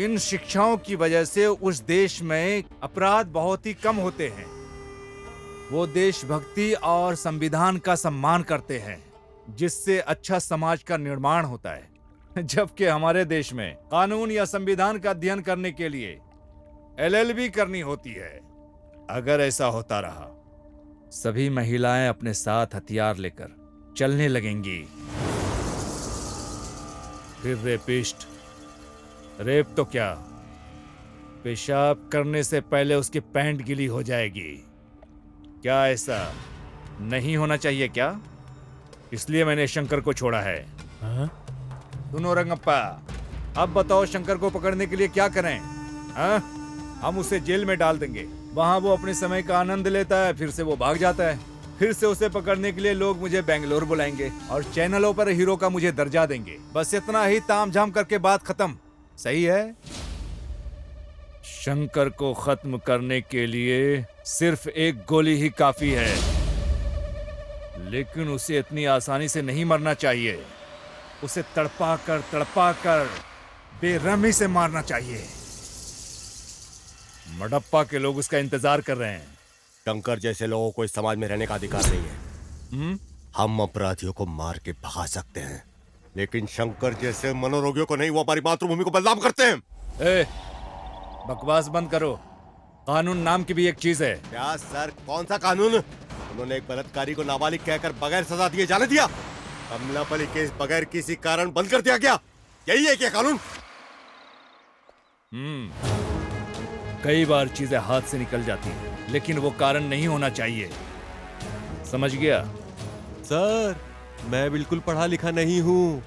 इन शिक्षाओं की वजह से उस देश में अपराध बहुत ही कम होते हैं। वो देशभक्ति और संविधान का सम्मान करते हैं, जिससे अच्छा समाज का निर्माण होता है। जबकि हमारे देश में कानून या संविधान का अध्ययन करने के लिए LLB करनी होती है। अगर ऐसा होता रहा, सभी महिलाएं अपने साथ हथियार लेकर चलने लगेंगी। फिर रेपिस्ट, रेप तो क्या, पेशाब करने से पहले उसकी पैंट गीली हो जाएगी। क्या ऐसा नहीं होना चाहिए क्या? इसलिए मैंने शंकर को छोड़ा है। सुनो रंगप्पा, अब बताओ शंकर को पकड़ने के लिए क्या करें? हम उसे जेल में डाल देंगे। वहां वो अपने समय का आनंद लेता है, फिर से वो भाग जाता है। फिर से उसे पकड़ने के लिए लोग मुझे बेंगलोर बुलाएंगे और चैनलों पर हीरो का मुझे दर्जा देंगे। बस इतना ही तामझाम करके बात खत्म। सही है? शंकर को खत्म करने के लिए सिर्फ एक गोली ही काफी है, लेकिन उसे इतनी आसानी से नहीं मरना चाहिए। उसे तड़पा कर बेरहमी से मारना चाहिए। मडप्पा के लोग उसका इंतजार कर रहे हैं। शंकर जैसे लोगों को इस समाज में रहने का अधिकार नहीं है। हम अपराधियों को मार के भगा सकते हैं, लेकिन शंकर जैसे मनोरोगियों को नहीं। वो हमारी मातृभूमि को बदनाम करते हैं। बकवास बंद करो। कानून नाम की भी एक चीज है। क्या सर, कौन सा कानून? उन्होंने एक बलात्कारी को नाबालिग कहकर बगैर सजा दिए जाने दिया। कमलापली केस बगैर किसी कारण बंद कर दिया गया। यही है क्या कानून? कई बार चीजें हाथ से निकल जाती हैं, लेकिन वो कारण नहीं होना चाहिए। समझ गया? सर, मैं बिल्कुल पढ़ा लिखा नहीं हूँ,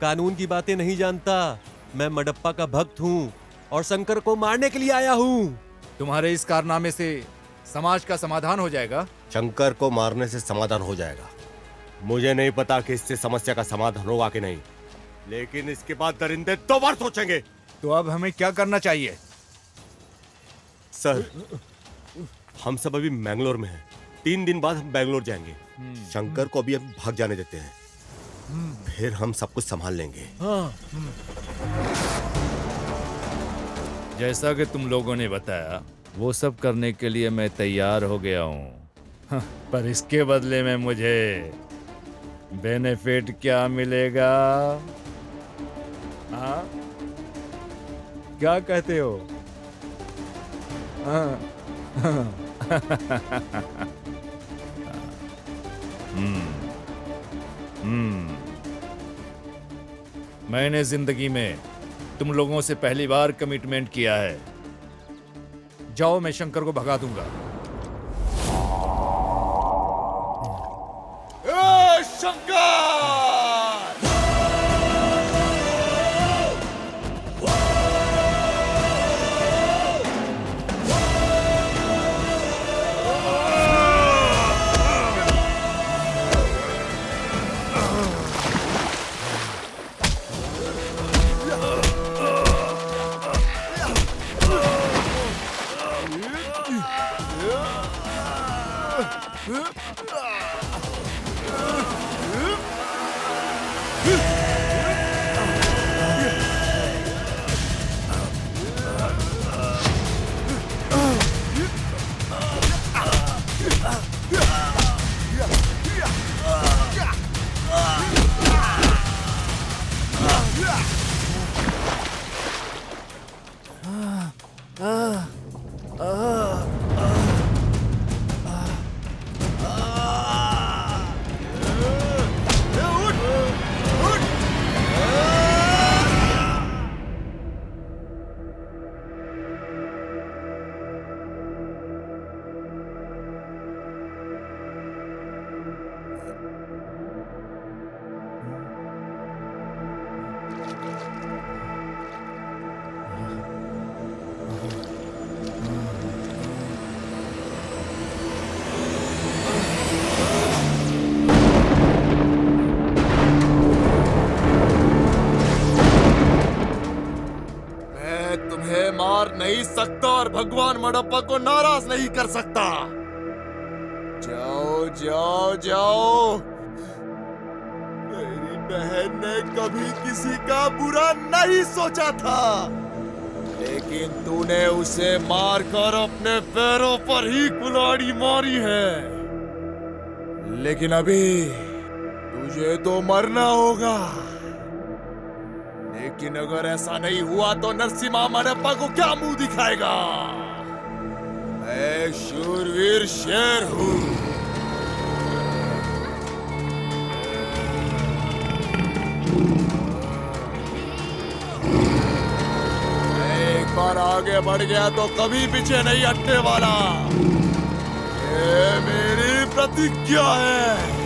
कानून की बातें नहीं जानता। मैं मडप्पा का भक्त हूँ और शंकर को मारने के लिए आया हूँ। तुम्हारे इस कारनामे से समाज का समाधान हो जाएगा। शंकर को मारने से समाधान हो जाएगा। मुझे नहीं पता कि इससे समस्या का समाधान होगा कि नहीं, लेकिन इसके बाद दरिंदे 2 बार सोचेंगे। तो अब हमें क्या करना चाहिए? सर, हम सब अभी मैंगलोर में हैं। 3 दिन बाद हम बैंगलोर जाएंगे। शंकर को अभी हम भाग जाने देते हैं, फिर हम सब कुछ संभाल लेंगे। जैसा कि तुम लोगों ने बताया, वो सब करने के लिए मैं तैयार हो गया हूँ। पर इसके बदले में मुझे बेनिफिट क्या मिलेगा? हाँ, क्या कहते हो? हाँ। मैंने जिंदगी में तुम लोगों से पहली बार कमिटमेंट किया है। जाओ, मैं शंकर को भगा दूंगा। शंकर! मार नहीं सकता और भगवान मडप्पा को नाराज नहीं कर सकता। जाओ जाओ जाओ। मेरी बहन ने कभी किसी का बुरा नहीं सोचा था, लेकिन तूने उसे मारकर अपने पैरों पर ही कुल्हाड़ी मारी है। लेकिन अभी तुझे तो मरना होगा। लेकिन अगर ऐसा नहीं हुआ तो नरसिम्हा मडप्पा को क्या मुंह दिखाएगा? मैं शूरवीर शेर हूं। एक बार आगे बढ़ गया तो कभी पीछे नहीं हटने वाला। ये मेरी प्रतिज्ञा है।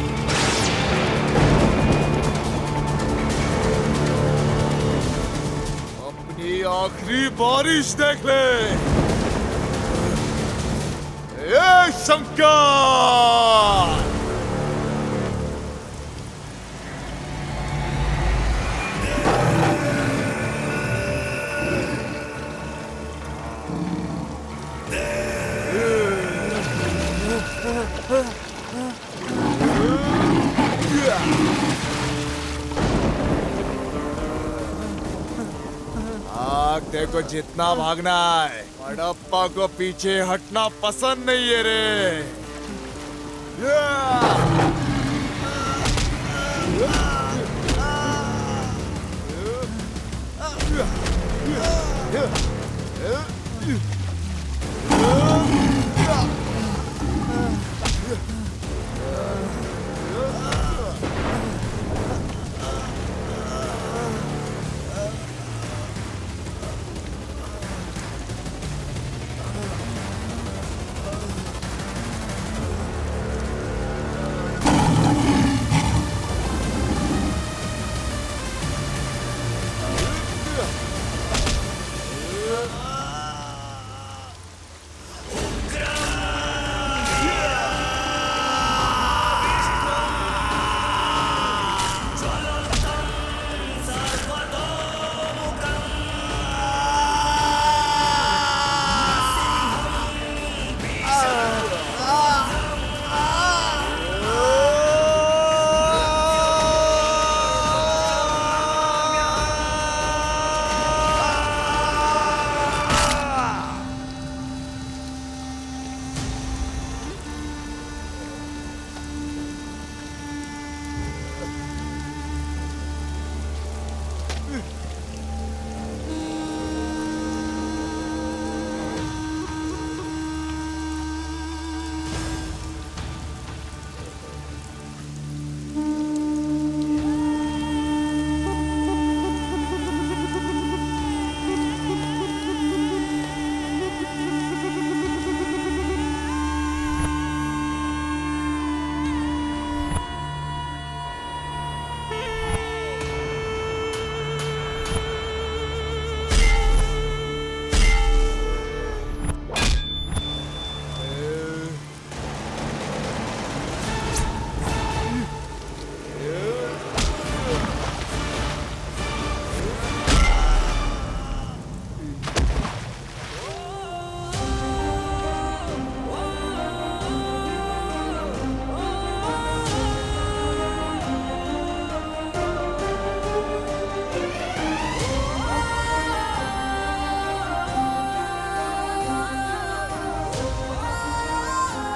आखिरी बारिश देख ले। ये शंकर! देखो जितना भागना है, मडप्पा को पीछे हटना पसंद नहीं है रे।